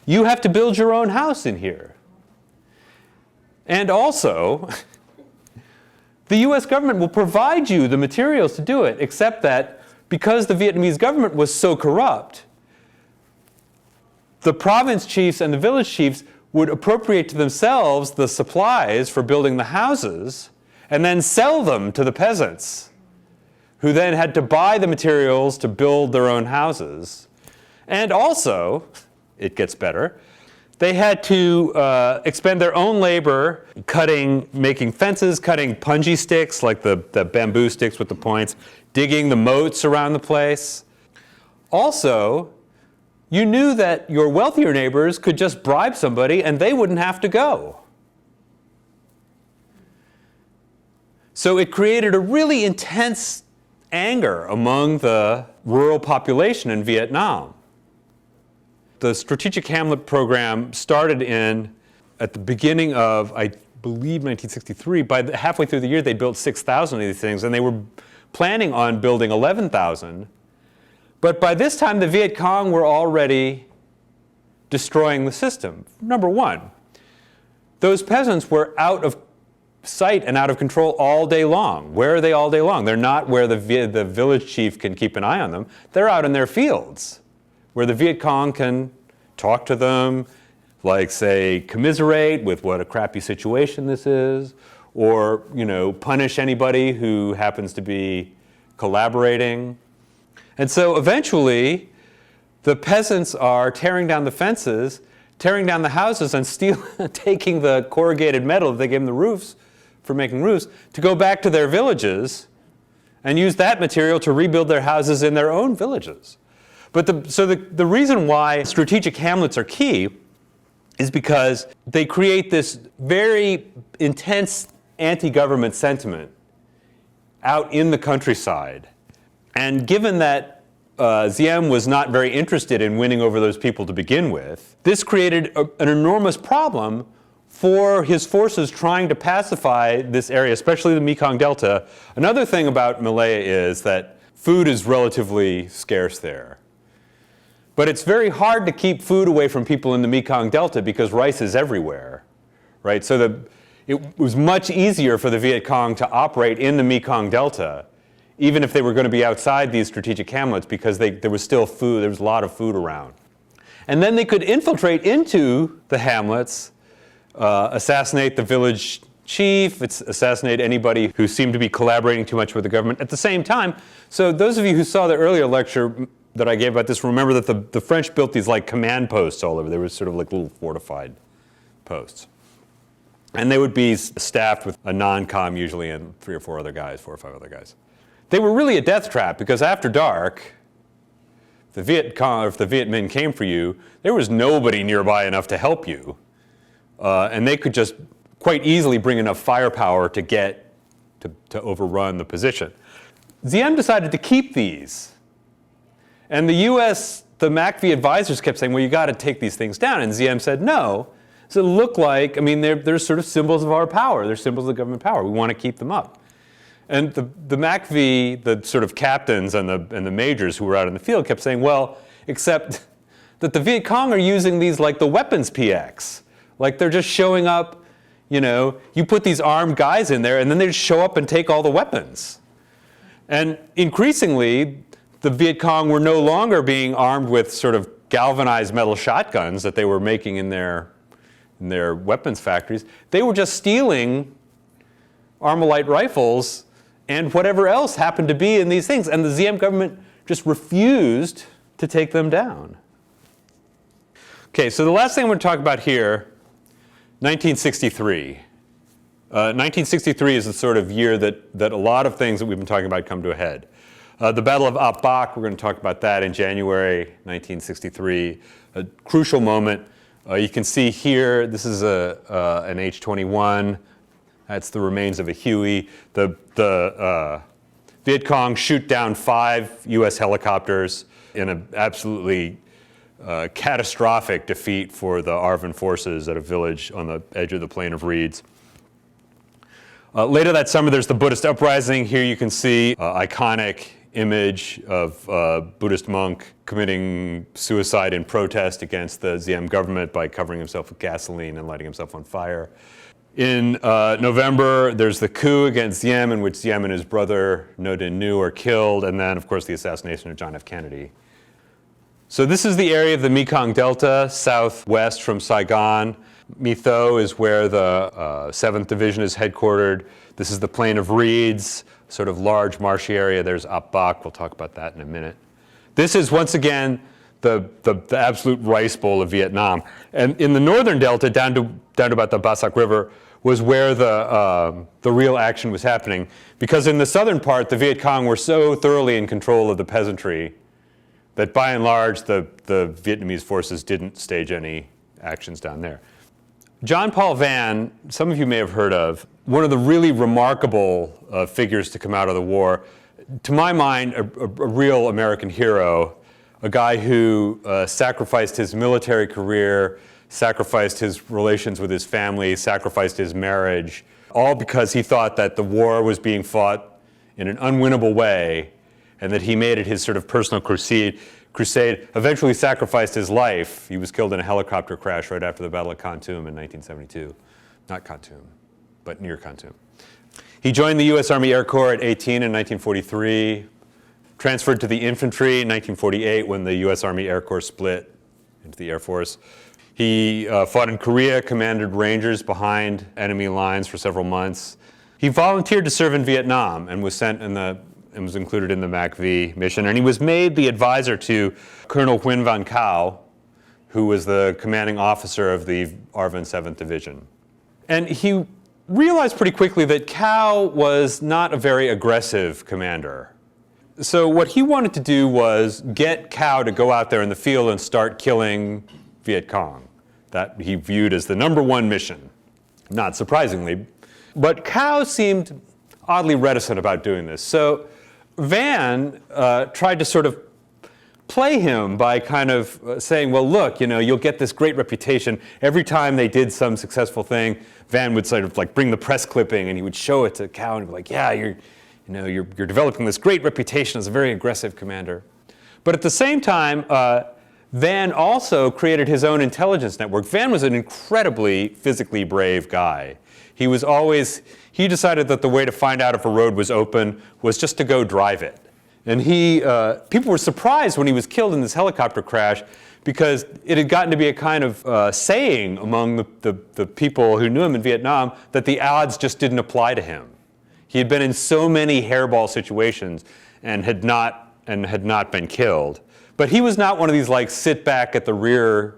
you have to build your own house in here. And also, the US government will provide you the materials to do it, except that because the Vietnamese government was so corrupt, the province chiefs and the village chiefs would appropriate to themselves the supplies for building the houses and then sell them to the peasants, who then had to buy the materials to build their own houses. And also, it gets better, they had to expend their own labor making fences, cutting punji sticks, like the bamboo sticks with the points, digging the moats around the place. Also, you knew that your wealthier neighbors could just bribe somebody and they wouldn't have to go. So it created a really intense anger among the rural population in Vietnam. The Strategic Hamlet program started at the beginning of, I believe, 1963. By halfway through the year, they built 6,000 of these things, and they were planning on building 11,000. But by this time, the Viet Cong were already destroying the system. Number one, those peasants were out of sight and out of control all day long. Where are they all day long? They're not where the village chief can keep an eye on them. They're out in their fields, where the Viet Cong can talk to them, like, say, commiserate with what a crappy situation this is, or, punish anybody who happens to be collaborating. And so eventually, the peasants are tearing down the fences, tearing down the houses, and taking the corrugated metal that they gave them the roofs for making roofs to go back to their villages and use that material to rebuild their houses in their own villages. But the reason why strategic hamlets are key is because they create this very intense anti-government sentiment out in the countryside. And given that Diem was not very interested in winning over those people to begin with, this created an enormous problem for his forces trying to pacify this area, especially the Mekong Delta. Another thing about Malaya is that food is relatively scarce there. But it's very hard to keep food away from people in the Mekong Delta because rice is everywhere, right? So it was much easier for the Viet Cong to operate in the Mekong Delta, even if they were going to be outside these strategic hamlets, because there was still food, there was a lot of food around. And then they could infiltrate into the hamlets, assassinate the village chief, assassinate anybody who seemed to be collaborating too much with the government at the same time. So those of you who saw the earlier lecture that I gave about this, remember that the French built these like command posts all over. They were sort of like little fortified posts. And they would be staffed with a non-com usually and 4 or 5 other guys. They were really a death trap because after dark, the Viet Cong, if the Viet Minh came for you, there was nobody nearby enough to help you. And they could just quite easily bring enough firepower to overrun the position. Diem decided to keep these. And the US, the MACV advisors kept saying, well, you got to take these things down. And Diem said, no. So it looked like, I mean, they're sort of symbols of our power. They're symbols of government power. We want to keep them up. And the MACV, the sort of captains and the majors who were out in the field kept saying, well, except that the Viet Cong are using these like the weapons PX. Like they're just showing up, you put these armed guys in there and then they just show up and take all the weapons. And increasingly, the Viet Cong were no longer being armed with sort of galvanized metal shotguns that they were making in their weapons factories. They were just stealing Armalite rifles and whatever else happened to be in these things. And the Diem government just refused to take them down. Okay, so the last thing I'm going to talk about here, 1963. 1963 is the sort of year that a lot of things that we've been talking about come to a head. The Battle of Ấp Bắc, we're going to talk about that in January 1963, a crucial moment. You can see here, this is an H-21. That's the remains of a Huey. The Viet Cong shoot down 5 US helicopters in an absolutely catastrophic defeat for the ARVN forces at a village on the edge of the Plain of Reeds. Later that summer, there's the Buddhist uprising. Here you can see iconic image of a Buddhist monk committing suicide in protest against the Diem government by covering himself with gasoline and lighting himself on fire. In November, there's the coup against Diem, in which Diem and his brother Ngo Dinh Diem are killed, and then, of course, the assassination of John F. Kennedy. So this is the area of the Mekong Delta, southwest from Saigon. My Tho is where the 7th Division is headquartered. This is the Plain of Reeds, sort of large marshy area. There's Ấp Bắc. We'll talk about that in a minute. This is, once again, the absolute rice bowl of Vietnam. And in the northern delta, down to about the Ba Sac River, was where the real action was happening. Because in the southern part, the Viet Cong were so thoroughly in control of the peasantry that by and large, the Vietnamese forces didn't stage any actions down there. John Paul Vann, some of you may have heard of, one of the really remarkable figures to come out of the war. To my mind, a real American hero, a guy who sacrificed his military career, sacrificed his relations with his family, sacrificed his marriage, all because he thought that the war was being fought in an unwinnable way and that he made it his sort of personal crusade, eventually sacrificed his life. He was killed in a helicopter crash right after the Battle of Kon Tum in 1972. Not Kon Tum, but near Kon Tum. He joined the U.S. Army Air Corps at 18 in 1943, transferred to the infantry in 1948 when the U.S. Army Air Corps split into the Air Force. He fought in Korea, commanded Rangers behind enemy lines for several months. He volunteered to serve in Vietnam and was sent and was included in the MACV mission. And he was made the advisor to Colonel Nguyen Van Cao, who was the commanding officer of the ARVN 7th Division. And he realized pretty quickly that Cao was not a very aggressive commander. So what he wanted to do was get Cao to go out there in the field and start killing Viet Cong. That he viewed as the #1 mission, not surprisingly. But Cao seemed oddly reticent about doing this. So Vann tried to sort of play him by kind of saying, well, look, you'll get this great reputation. Every time they did some successful thing, Vann would sort of like bring the press clipping and he would show it to Cao and be like, yeah, you're developing this great reputation as a very aggressive commander. But at the same time, Vann also created his own intelligence network. Vann was an incredibly physically brave guy. He decided that the way to find out if a road was open was just to go drive it. And people were surprised when he was killed in this helicopter crash because it had gotten to be a kind of saying among the people who knew him in Vietnam that the odds just didn't apply to him. He had been in so many hairball situations and had not been killed. But he was not one of these like sit back at the rear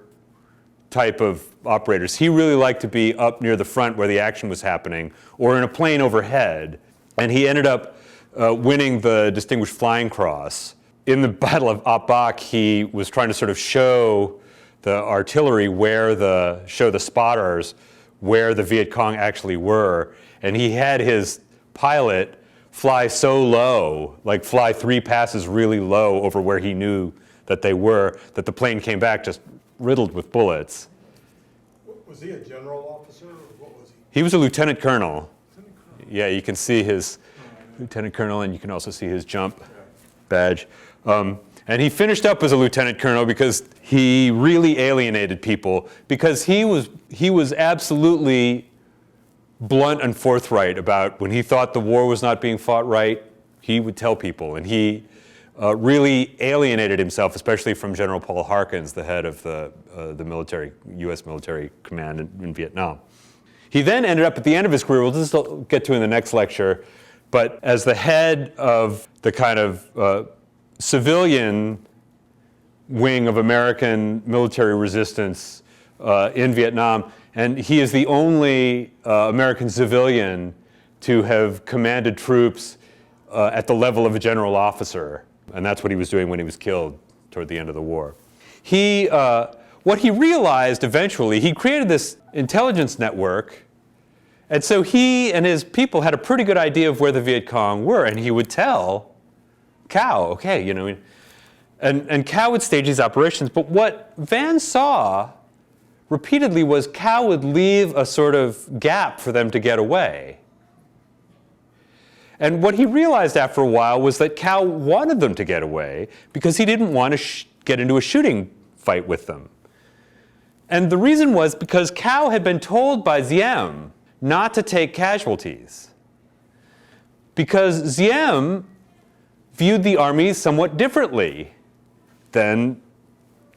type of operators. He really liked to be up near the front where the action was happening or in a plane overhead. And he ended up winning the Distinguished Flying Cross. In the Battle of Ấp Bắc, he was trying to sort of show the artillery show the spotters where the Viet Cong actually were. And he had his pilot fly so low, like fly 3 passes really low over where he knew that they were, that the plane came back just riddled with bullets. Was he a general officer, or what was he? He was a lieutenant colonel. Yeah, you can see his lieutenant colonel, and you can also see his jump badge. And he finished up as a lieutenant colonel because he really alienated people, because he was absolutely blunt and forthright about when he thought the war was not being fought right, he would tell people. And he really alienated himself, especially from General Paul Harkins, the head of the U.S. military command in Vietnam. He then ended up at the end of his career, we'll just get to in the next lecture, but as the head of the kind of civilian wing of American military resistance in Vietnam. And he is the only American civilian to have commanded troops at the level of a general officer. And that's what he was doing when he was killed toward the end of the war. What he realized eventually, he created this intelligence network. And so he and his people had a pretty good idea of where the Viet Cong were. And he would tell Cao, okay, and Cao would stage these operations. But what Vann saw repeatedly was Cao would leave a sort of gap for them to get away. And what he realized after a while was that Cao wanted them to get away because he didn't want to get into a shooting fight with them. And the reason was because Cao had been told by Diem not to take casualties. Because Diem viewed the army somewhat differently than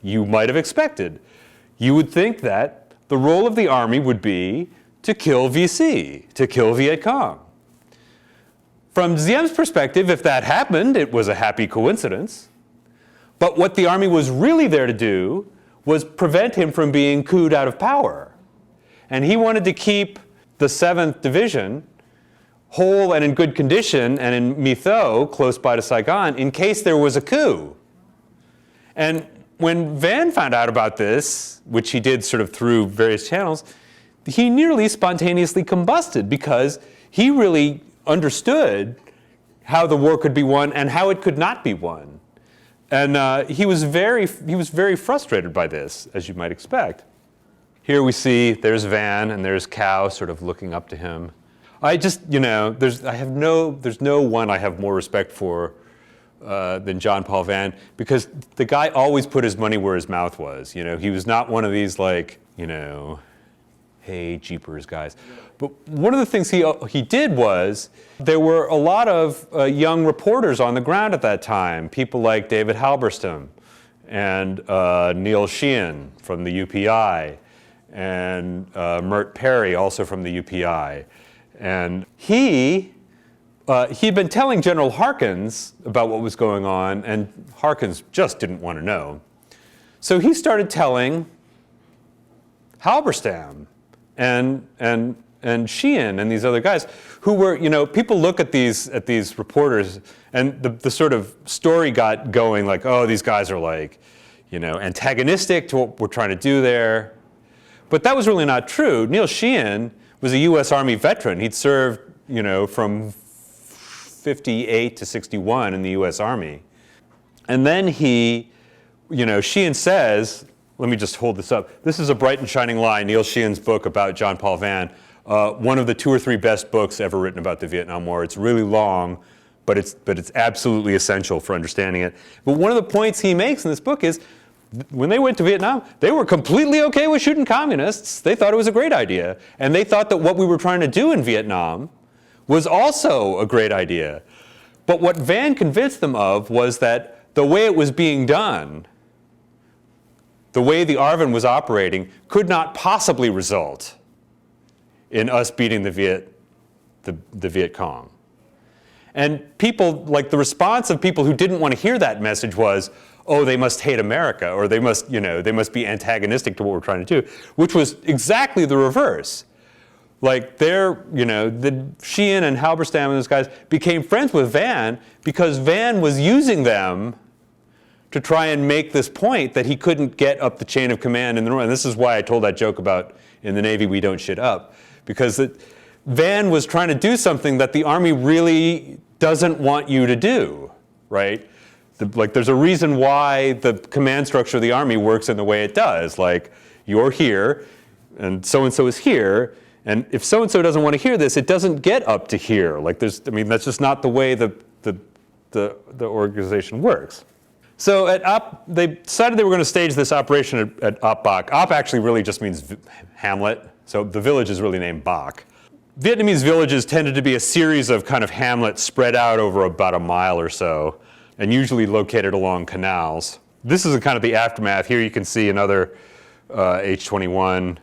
you might have expected. You would think that the role of the army would be to kill VC, to kill Viet Cong. From Diem's perspective, if that happened, it was a happy coincidence. But what the army was really there to do was prevent him from being couped out of power. And he wanted to keep the 7th Division whole and in good condition and in My Tho, close by to Saigon, in case there was a coup. And when Vann found out about this, which he did sort of through various channels, he nearly spontaneously combusted because he really understood how the war could be won and how it could not be won. And he was very frustrated by this, as you might expect. Here we see there's Vann and there's Cao sort of looking up to him. I just, there's no one I have more respect for than John Paul Vann, because the guy always put his money where his mouth was. He was not one of these like, hey, jeepers guys. But one of the things he did was, there were a lot of young reporters on the ground at that time, people like David Halberstam and Neil Sheehan from the UPI, and Mert Perry, also from the UPI. And he'd been telling General Harkins about what was going on, and Harkins just didn't want to know. So he started telling Halberstam and Sheehan and these other guys who were, people look at these reporters, and the sort of story got going like, oh, these guys are like, antagonistic to what we're trying to do there. But that was really not true. Neil Sheehan was a U.S. Army veteran. He'd served, from 58 to 61 in the U.S. Army. And then he Sheehan says, let me just hold this up. This is A Bright and Shining Lie, Neil Sheehan's book about John Paul Vann. One of the 2 or 3 best books ever written about the Vietnam War. It's really long, but it's absolutely essential for understanding it. But one of the points he makes in this book is, when they went to Vietnam, they were completely okay with shooting communists. They thought it was a great idea. And they thought that what we were trying to do in Vietnam was also a great idea. But what Vann convinced them of was that the way it was being done, the way the ARVN was operating, could not possibly result in us beating the Viet Cong. And people, like the response of people who didn't want to hear that message was, oh, they must hate America, or they must be antagonistic to what we're trying to do, which was exactly the reverse. Like the Sheehan and Halberstam and those guys became friends with Vann because Vann was using them to try and make this point that he couldn't get up the chain of command in the North. And this is why I told that joke about in the Navy we don't shit up, because Vann was trying to do something that the Army really doesn't want you to do, right? There's a reason why the command structure of the Army works in the way it does. Like, you're here, and so is here, and if so-and-so doesn't want to hear this, it doesn't get up to here. Like, that's just not the way the organization works. So they decided they were going to stage this operation at Ấp Bắc. Ấp actually really just means hamlet, so the village is really named Bắc. Vietnamese villages tended to be a series of kind of hamlets spread out over about a mile or so, and usually located along canals. This is kind of the aftermath. Here you can see another H-21.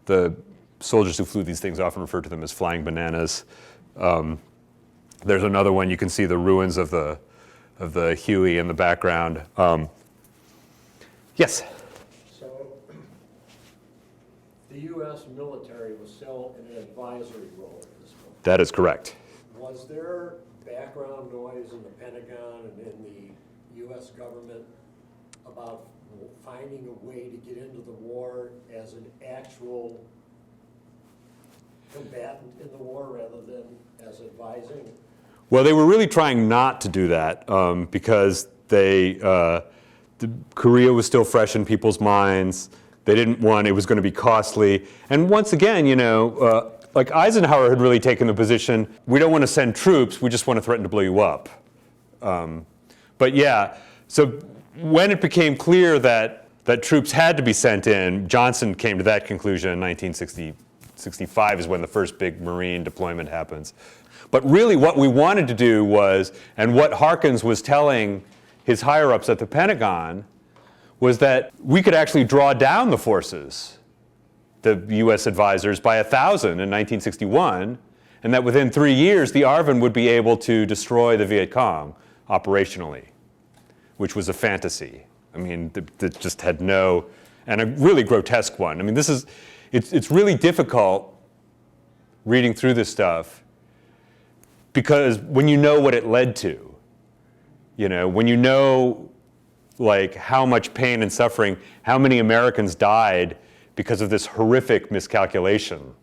The soldiers who flew these things often refer to them as flying bananas. There's another one. You can see the ruins of the Huey in the background. Yes? So the U.S. military was still in an advisory role at this point. That is correct. Was there background noise in the Pentagon and in the U.S. government about finding a way to get into the war as an actual combatant in the war rather than as advising? Well, they were really trying not to do that because Korea was still fresh in people's minds. They didn't want, it was going to be costly. And once again, like Eisenhower had really taken the position, we don't want to send troops, we just want to threaten to blow you up. But yeah, so when it became clear that troops had to be sent in, Johnson came to that conclusion in 1965 is when the first big Marine deployment happens. But really what we wanted to do was, and what Harkins was telling his higher-ups at the Pentagon, was that we could actually draw down the forces, the U.S. advisors, by 1,000 in 1961, and that within 3 years the ARVN would be able to destroy the Viet Cong operationally, which was a fantasy. I mean, that just had no, and a really grotesque one. I mean, it's really difficult reading through this stuff because when you know what it led to, when you know like how much pain and suffering, how many Americans died because of this horrific miscalculation.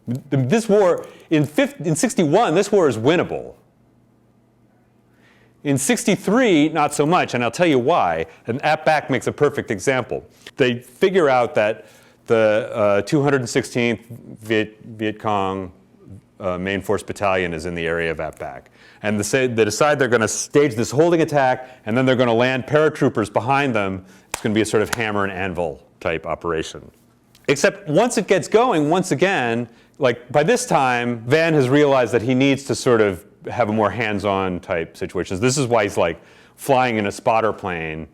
This war, in 61, this war is winnable. In 63, not so much, and I'll tell you why. And Ap Bắc makes a perfect example. They figure out that the 216th Viet Cong Main Force Battalion is in the area of Ap Bắc. And they decide they're going to stage this holding attack, and then they're going to land paratroopers behind them. It's going to be a sort of hammer and anvil type operation. Except once it gets going, once again, like by this time, Vann has realized that he needs to sort of have a more hands-on type situations. This is why he's like flying in a spotter plane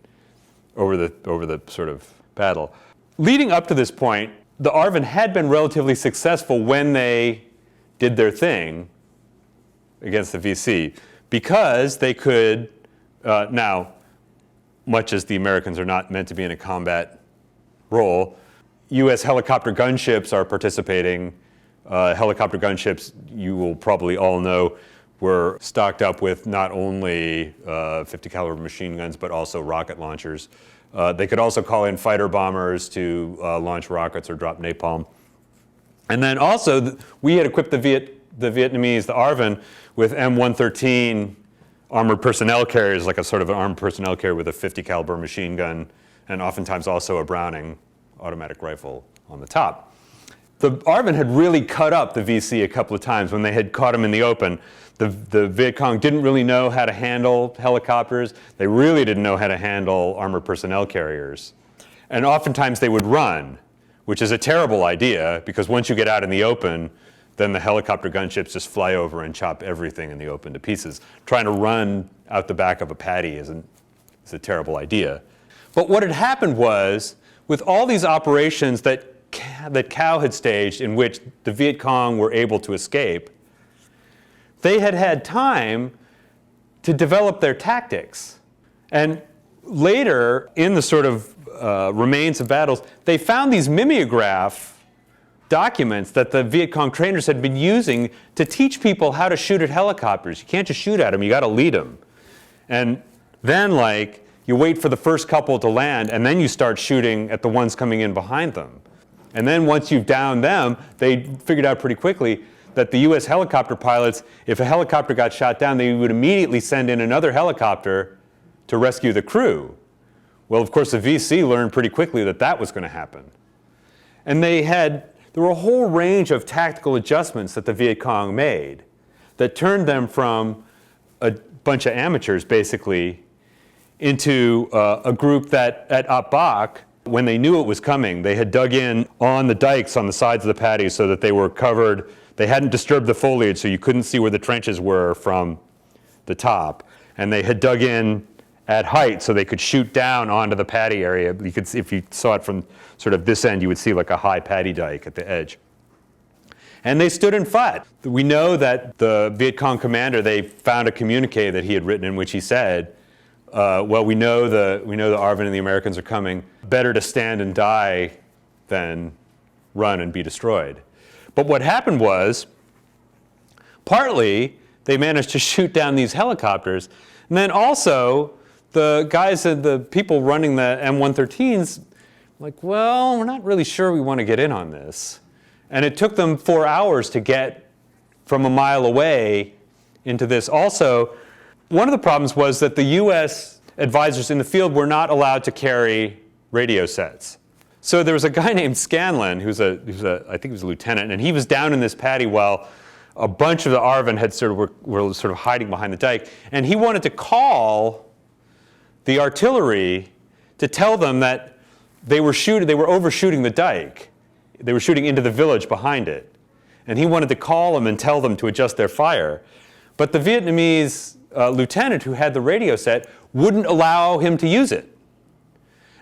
over the sort of battle. Leading up to this point, the ARVN had been relatively successful when they did their thing against the VC because they could, now, much as the Americans are not meant to be in a combat role, U.S. helicopter gunships are participating. Helicopter gunships, you will probably all know, were stocked up with not only 50 caliber machine guns, but also rocket launchers. They could also call in fighter bombers to launch rockets or drop napalm. And then also, we had equipped the Vietnamese, the ARVN, with M113 armored personnel carriers, like a sort of an armored personnel carrier with a 50 caliber machine gun, and oftentimes also a Browning automatic rifle on the top. The ARVN had really cut up the VC a couple of times when they had caught him in the open. The Viet Cong didn't really know how to handle helicopters. They really didn't know how to handle armored personnel carriers. And oftentimes they would run, which is a terrible idea, because once you get out in the open, then the helicopter gunships just fly over and chop everything in the open to pieces. Trying to run out the back of a paddy is a terrible idea. But what had happened was, with all these operations that Cao had staged in which the Viet Cong were able to escape, they had had time to develop their tactics. And later, in the sort of remains of battles, they found these mimeograph documents that the Viet Cong trainers had been using to teach people how to shoot at helicopters. You can't just shoot at them, you got to lead them. And then, like, you wait for the first couple to land, and then you start shooting at the ones coming in behind them. And then once you've downed them, they figured out pretty quickly that the US helicopter pilots, if a helicopter got shot down, they would immediately send in another helicopter to rescue the crew. Well, of course, the VC learned pretty quickly that that was going to happen. And there were a whole range of tactical adjustments that the Viet Cong made that turned them from a bunch of amateurs, basically, into a group that at Ấp Bắc, when they knew it was coming, they had dug in on the dikes on the sides of the patty so that they were covered. They hadn't disturbed the foliage, so you couldn't see where the trenches were from the top. And they had dug in at height so they could shoot down onto the paddy area. You could see, if you saw it from sort of this end, you would see like a high paddy dike at the edge. And they stood and fought. We know that the Viet Cong commander, they found a communique that he had written in which he said, well, we know the ARVN and the Americans are coming. Better to stand and die than run and be destroyed. But what happened was, partly, they managed to shoot down these helicopters, and then also, the guys, the people running the M113s, like, well, we're not really sure we want to get in on this. And it took them 4 hours to get from a mile away into this. Also, one of the problems was that the US advisors in the field were not allowed to carry radio sets. So there was a guy named Scanlon, I think he was a lieutenant, and he was down in this paddy while a bunch of the ARVN had were sort of hiding behind the dike, and he wanted to call the artillery to tell them that they were overshooting the dike. They were shooting into the village behind it. And he wanted to call them and tell them to adjust their fire. But the Vietnamese lieutenant who had the radio set wouldn't allow him to use it.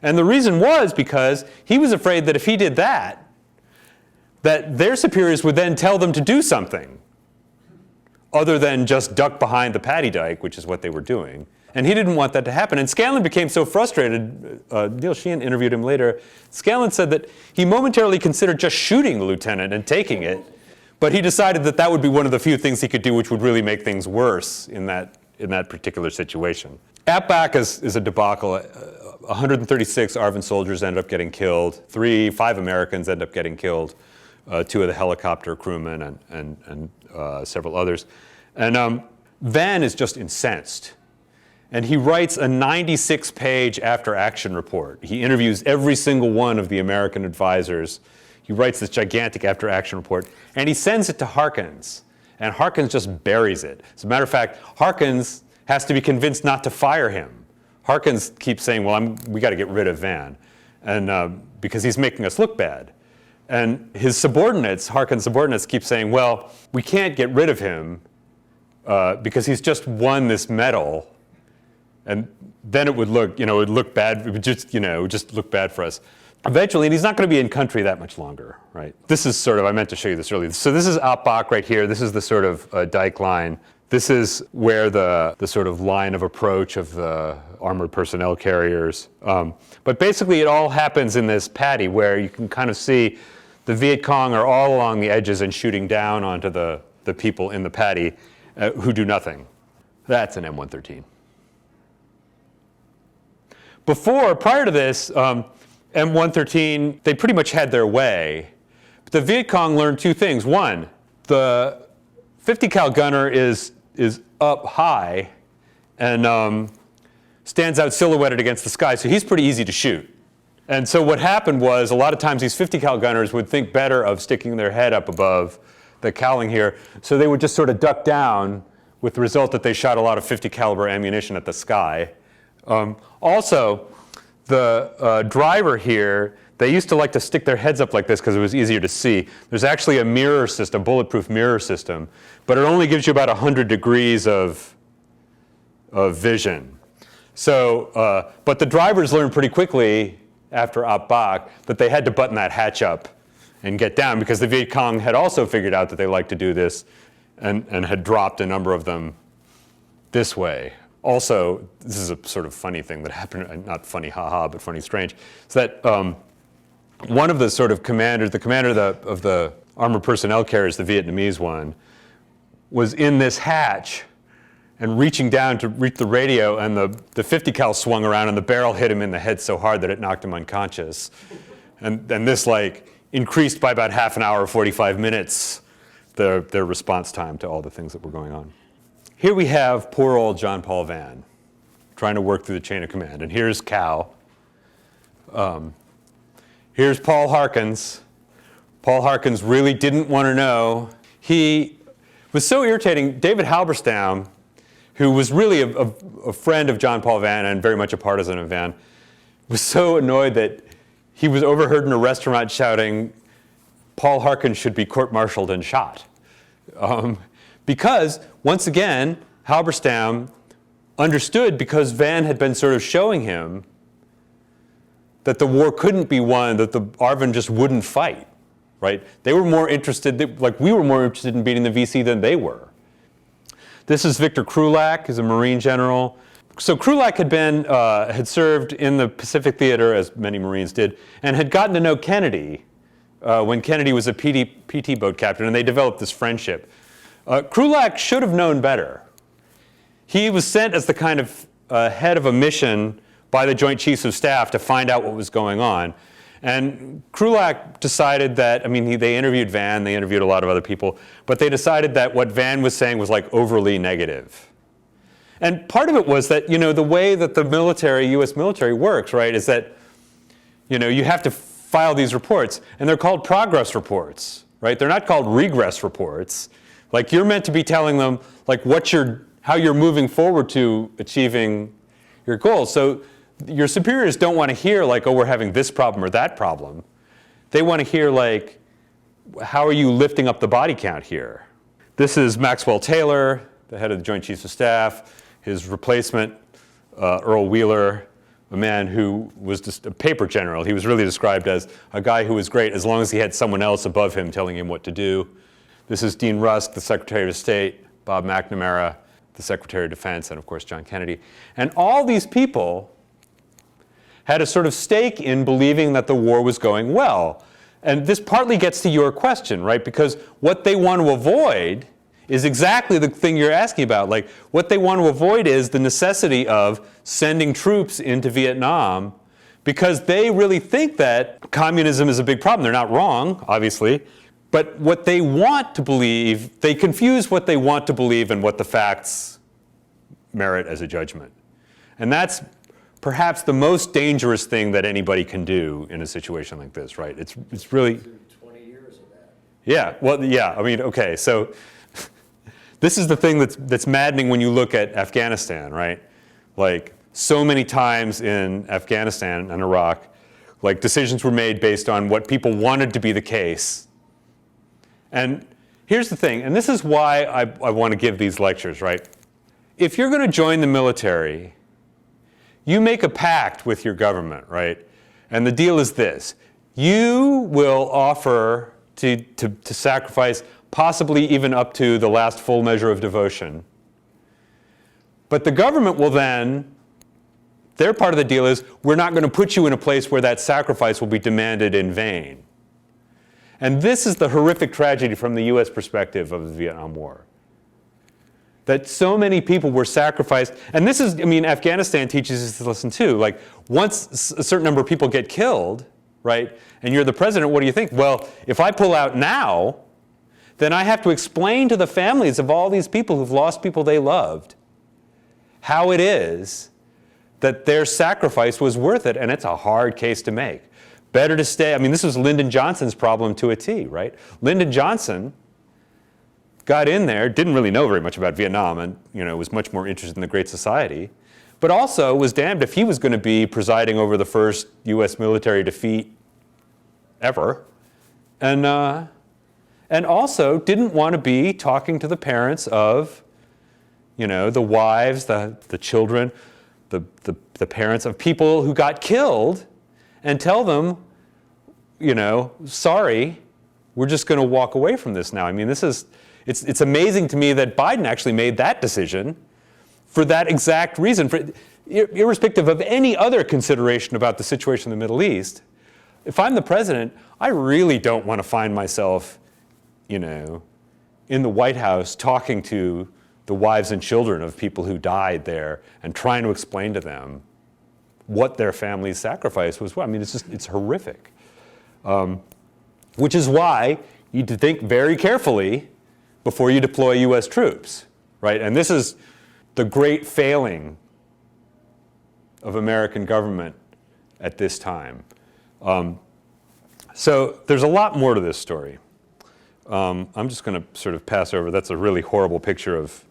And the reason was because he was afraid that if he did that their superiors would then tell them to do something other than just duck behind the paddy dike, which is what they were doing. And he didn't want that to happen. And Scanlon became so frustrated, Neil Sheehan interviewed him later, Scanlon said that he momentarily considered just shooting the lieutenant and taking it, but he decided that that would be one of the few things he could do which would really make things worse in that particular situation. Ap Bắc is a debacle. 136 ARVN soldiers end up getting killed. 5 Americans end up getting killed. 2 of the helicopter crewmen and several others. And Vann is just incensed. And he writes a 96-page after-action report. He interviews every single one of the American advisors. He writes this gigantic after-action report, and he sends it to Harkins. And Harkins just buries it. As a matter of fact, Harkins has to be convinced not to fire him. Harkins keeps saying, well, we got to get rid of Vann, and because he's making us look bad. And his subordinates, Harkins' subordinates, keep saying, well, we can't get rid of him because he's just won this medal. And then it would look, it would look bad. It would just, just look bad for us. Eventually, and he's not going to be in country that much longer, right? This is sort of, I meant to show you this earlier. So this is Ap Bắc right here. This is the sort of dike line. This is where the sort of line of approach of the armored personnel carriers. But basically, it all happens in this paddy where you can kind of see the Viet Cong are all along the edges and shooting down onto the people in the paddy who do nothing. That's an M113. Prior to this, M113, they pretty much had their way. But the Viet Cong learned 2 things. One, the 50 cal gunner is up high and stands out silhouetted against the sky, so he's pretty easy to shoot. And so what happened was a lot of times these 50 cal gunners would think better of sticking their head up above the cowling here, so they would just sort of duck down, with the result that they shot a lot of 50 caliber ammunition at the sky. Also, the driver here, they used to like to stick their heads up like this because it was easier to see. There's actually a mirror system, bulletproof mirror system, but it only gives you about 100 degrees of vision. So, but the drivers learned pretty quickly after Ấp Bắc that they had to button that hatch up and get down, because the Viet Cong had also figured out that they liked to do this and had dropped a number of them this way. Also, this is a sort of funny thing that happened, not funny haha, but funny strange, is that one of the sort of commanders, the commander of the armored personnel carriers, the Vietnamese one, was in this hatch and reaching down to reach the radio, and the 50 cal swung around and the barrel hit him in the head so hard that it knocked him unconscious. And this like increased by about half an hour, 45 minutes, their response time to all the things that were going on. Here we have poor old John Paul Vann trying to work through the chain of command. And here's Cal. Here's Paul Harkins. Paul Harkins really didn't want to know. He was so irritating. David Halberstam, who was really a friend of John Paul Vann and very much a partisan of Vann, was so annoyed that he was overheard in a restaurant shouting, "Paul Harkins should be court-martialed and shot." Because, once again, Halberstam understood, because Vann had been sort of showing him that the war couldn't be won, that the ARVN just wouldn't fight, right? They were more interested, like we were more interested in beating the VC than they were. This is Victor Krulak, who's a Marine general. So Krulak had served in the Pacific Theater, as many Marines did, and had gotten to know Kennedy when Kennedy was a PT boat captain, and they developed this friendship. Krulak should have known better. He was sent as the kind of head of a mission by the Joint Chiefs of Staff to find out what was going on. And Krulak decided that, I mean, they interviewed Vann, they interviewed a lot of other people, but they decided that what Vann was saying was like overly negative. And part of it was that, you know, the way that the military, US military works, right, is that, you know, you have to file these reports, and they're called progress reports, right? They're not called regress reports. Like, you're meant to be telling them, like, how you're moving forward to achieving your goals. So your superiors don't want to hear, like, oh, we're having this problem or that problem. They want to hear, like, how are you lifting up the body count here? This is Maxwell Taylor, the head of the Joint Chiefs of Staff. His replacement, Earl Wheeler, a man who was just a paper general. He was really described as a guy who was great as long as he had someone else above him telling him what to do. This is Dean Rusk, the Secretary of State, Bob McNamara, the Secretary of Defense, and of course John Kennedy. And all these people had a sort of stake in believing that the war was going well. And this partly gets to your question, right? Because what they want to avoid is exactly the thing you're asking about. Like, what they want to avoid is the necessity of sending troops into Vietnam, because they really think that communism is a big problem. They're not wrong, obviously. But what they want to believe, they confuse what they want to believe and what the facts merit as a judgment. And that's perhaps the most dangerous thing that anybody can do in a situation like this, right? It's really 20 years of that. Yeah, well, yeah, I mean, okay, so this is the thing that's maddening when you look at Afghanistan, right? Like, so many times in Afghanistan and Iraq, like, decisions were made based on what people wanted to be the case. And here's the thing, and this is why I want to give these lectures, right? If you're going to join the military, you make a pact with your government, right? And the deal is this: you will offer to sacrifice possibly even up to the last full measure of devotion. But the government will then, their part of the deal is, we're not going to put you in a place where that sacrifice will be demanded in vain. And this is the horrific tragedy from the US perspective of the Vietnam War. That so many people were sacrificed, and this is, I mean, Afghanistan teaches us this lesson too. Like, once a certain number of people get killed, right, and you're the president, what do you think? Well, if I pull out now, then I have to explain to the families of all these people who've lost people they loved how it is that their sacrifice was worth it, and it's a hard case to make. Better to stay, I mean, this was Lyndon Johnson's problem to a T, right? Lyndon Johnson got in there, didn't really know very much about Vietnam, and was much more interested in the Great Society, but also was damned if he was going to be presiding over the first U.S. military defeat ever, and also didn't want to be talking to the parents of, the wives, the children, the parents of people who got killed, and tell them, sorry, we're just going to walk away from this now. I mean, it's amazing to me that Biden actually made that decision for that exact reason. Irrespective of any other consideration about the situation in the Middle East, if I'm the president, I really don't want to find myself, in the White House talking to the wives and children of people who died there and trying to explain to them what their family's sacrifice was. I mean, it's horrific. Which is why you need to think very carefully before you deploy U.S. troops, right? And this is the great failing of American government at this time. So there's a lot more to this story. I'm just going to sort of pass over. That's a really horrible picture of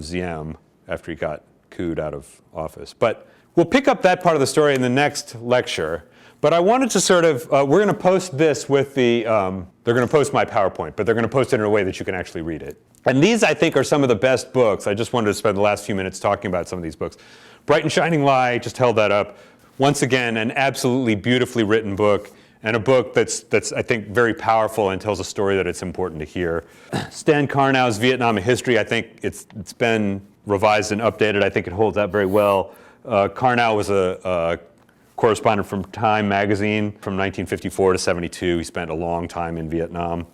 Diem after he got couped out of office. But we'll pick up that part of the story in the next lecture. But I wanted to sort of, we're going to post this with the, they're going to post my PowerPoint, but they're going to post it in a way that you can actually read it. And these, I think, are some of the best books. I just wanted to spend the last few minutes talking about some of these books. Bright and Shining Lie, just held that up. Once again, an absolutely beautifully written book, and a book that's I think, very powerful and tells a story that it's important to hear. Stan Karnow's Vietnam: A History, I think it's been revised and updated. I think it holds up very well. Karnow was a correspondent from Time magazine from 1954 to 72. He spent a long time in Vietnam.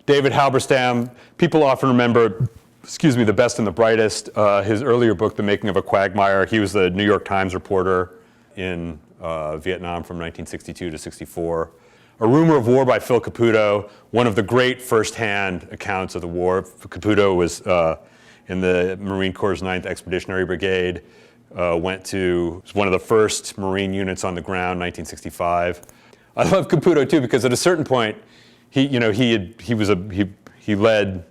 David Halberstam, people often remember, The Best and the Brightest, his earlier book, The Making of a Quagmire. He was the New York Times reporter in Vietnam from 1962 to 64. A Rumor of War by Phil Caputo, one of the great first-hand accounts of the war. Caputo was in the Marine Corps' 9th Expeditionary Brigade, was one of the first Marine units on the ground, 1965. I love Caputo too because at a certain point, he led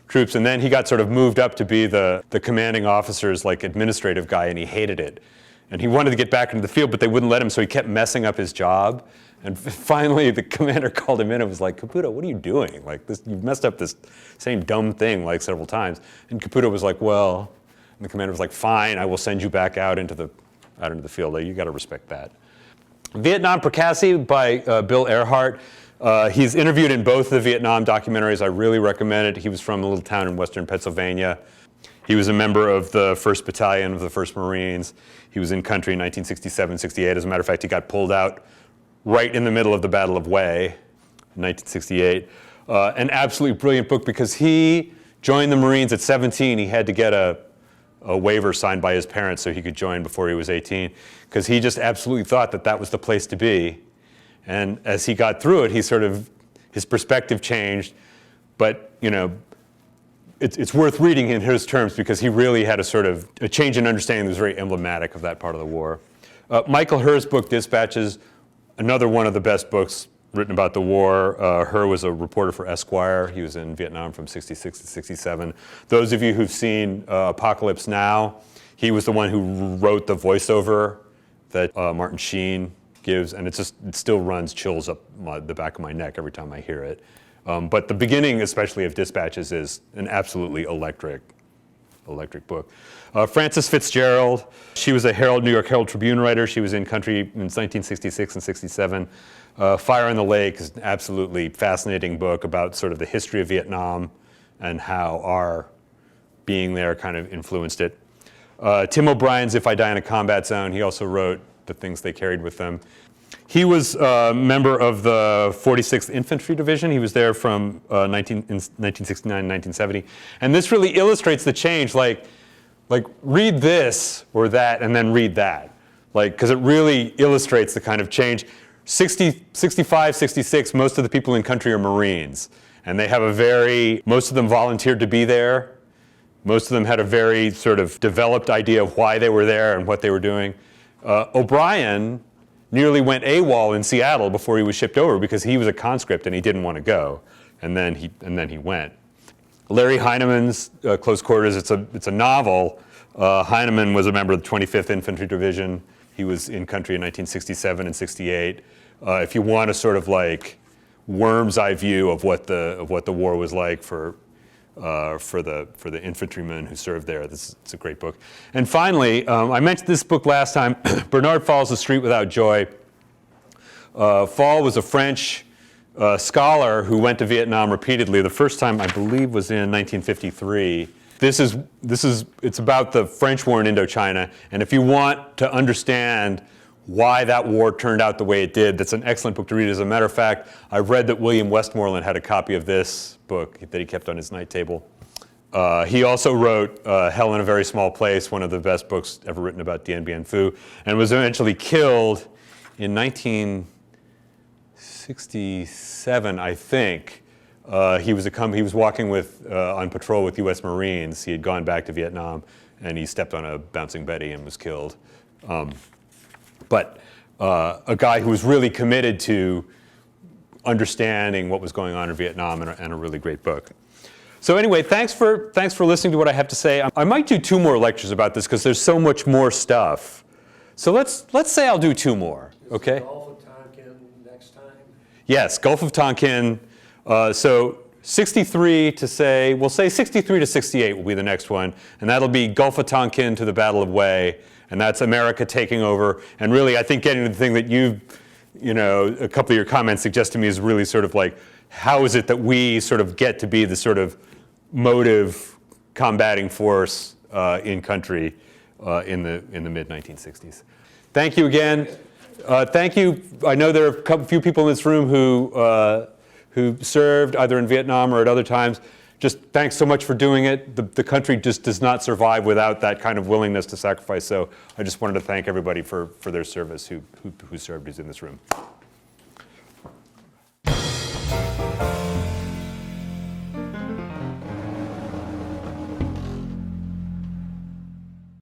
troops, and then he got sort of moved up to be the commanding officer's administrative guy, and he hated it. And he wanted to get back into the field, but they wouldn't let him, so he kept messing up his job. And finally, the commander called him in and was like, Caputo, what are you doing? You've messed up this same dumb thing several times. And Caputo was like, well, and the commander was like, fine, I will send you back out into the field. You got to respect that. Vietnam Percassi by Bill Earhart. He's interviewed in both the Vietnam documentaries. I really recommend it. He was from a little town in western Pennsylvania. He was a member of the 1st Battalion of the 1st Marines. He was in country in 1967, 68. As a matter of fact, he got pulled out right in the middle of the Battle of Hue in 1968. An absolutely brilliant book because he joined the Marines at 17. He had to get a waiver signed by his parents so he could join before he was 18 because he just absolutely thought that was the place to be. And as he got through it, his perspective changed. But, it's worth reading in his terms because he really had a change in understanding that was very emblematic of that part of the war. Michael Herr's book, Dispatches, another one of the best books written about the war. Herr was a reporter for Esquire. He was in Vietnam from 66 to 67. Those of you who've seen Apocalypse Now, he was the one who wrote the voiceover that Martin Sheen gives, and it still runs chills up the back of my neck every time I hear it. But the beginning, especially of Dispatches, is an absolutely electric book. Frances Fitzgerald, she was a New York Herald Tribune writer. She was in country in 1966 and 67. Fire in the Lake is an absolutely fascinating book about sort of the history of Vietnam and how our being there kind of influenced it. Tim O'Brien's If I Die in a Combat Zone, he also wrote The Things They Carried with Them. He was a member of the 46th Infantry Division. He was there from 1969 and 1970. And this really illustrates the change, read this or that and then read that. Because it really illustrates the kind of change. 65, 66, most of the people in country are Marines. And they have most of them volunteered to be there. Most of them had a very sort of developed idea of why they were there and what they were doing. O'Brien nearly went AWOL in Seattle before he was shipped over because he was a conscript and he didn't want to go, and then he went. Larry Heinemann's Close Quarters. It's a novel. Heinemann was a member of the 25th Infantry Division. He was in country in 1967 and 68. If you want a sort of like worm's eye view of what the war was like for the infantrymen who served there, it's a great book. And finally, I mentioned this book last time, Bernard Fall's The Street Without Joy. Fall was a French scholar who went to Vietnam repeatedly. The first time, I believe, was in 1953. It's about the French war in Indochina, and if you want to understand why that war turned out the way it did, that's an excellent book to read. As a matter of fact, I've read that William Westmoreland had a copy of this book that he kept on his night table. He also wrote Hell in a Very Small Place, one of the best books ever written about Dien Bien Phu, and was eventually killed in 1967, I think. He was walking on patrol with U.S. Marines. He had gone back to Vietnam, and he stepped on a bouncing Betty and was killed. But a guy who was really committed to understanding what was going on in Vietnam, and a really great book. So anyway, thanks for listening to what I have to say. I might do 2 more lectures about this because there's so much more stuff. So let's say I'll do 2 more. Okay. Gulf of Tonkin next time? Yes, Gulf of Tonkin. So 63 to say, we'll say 63 to 68 will be the next one, and that'll be Gulf of Tonkin to the Battle of Hue, and that's America taking over. And really, I think getting to the thing that a couple of your comments suggest to me is really sort of like, how is it that we sort of get to be the sort of motive combating force in country in the mid-1960s. Thank you again. Thank you. I know there are a few people in this room who served either in Vietnam or at other times. Just thanks so much for doing it. The country just does not survive without that kind of willingness to sacrifice. So I just wanted to thank everybody for their service who served, who's in this room.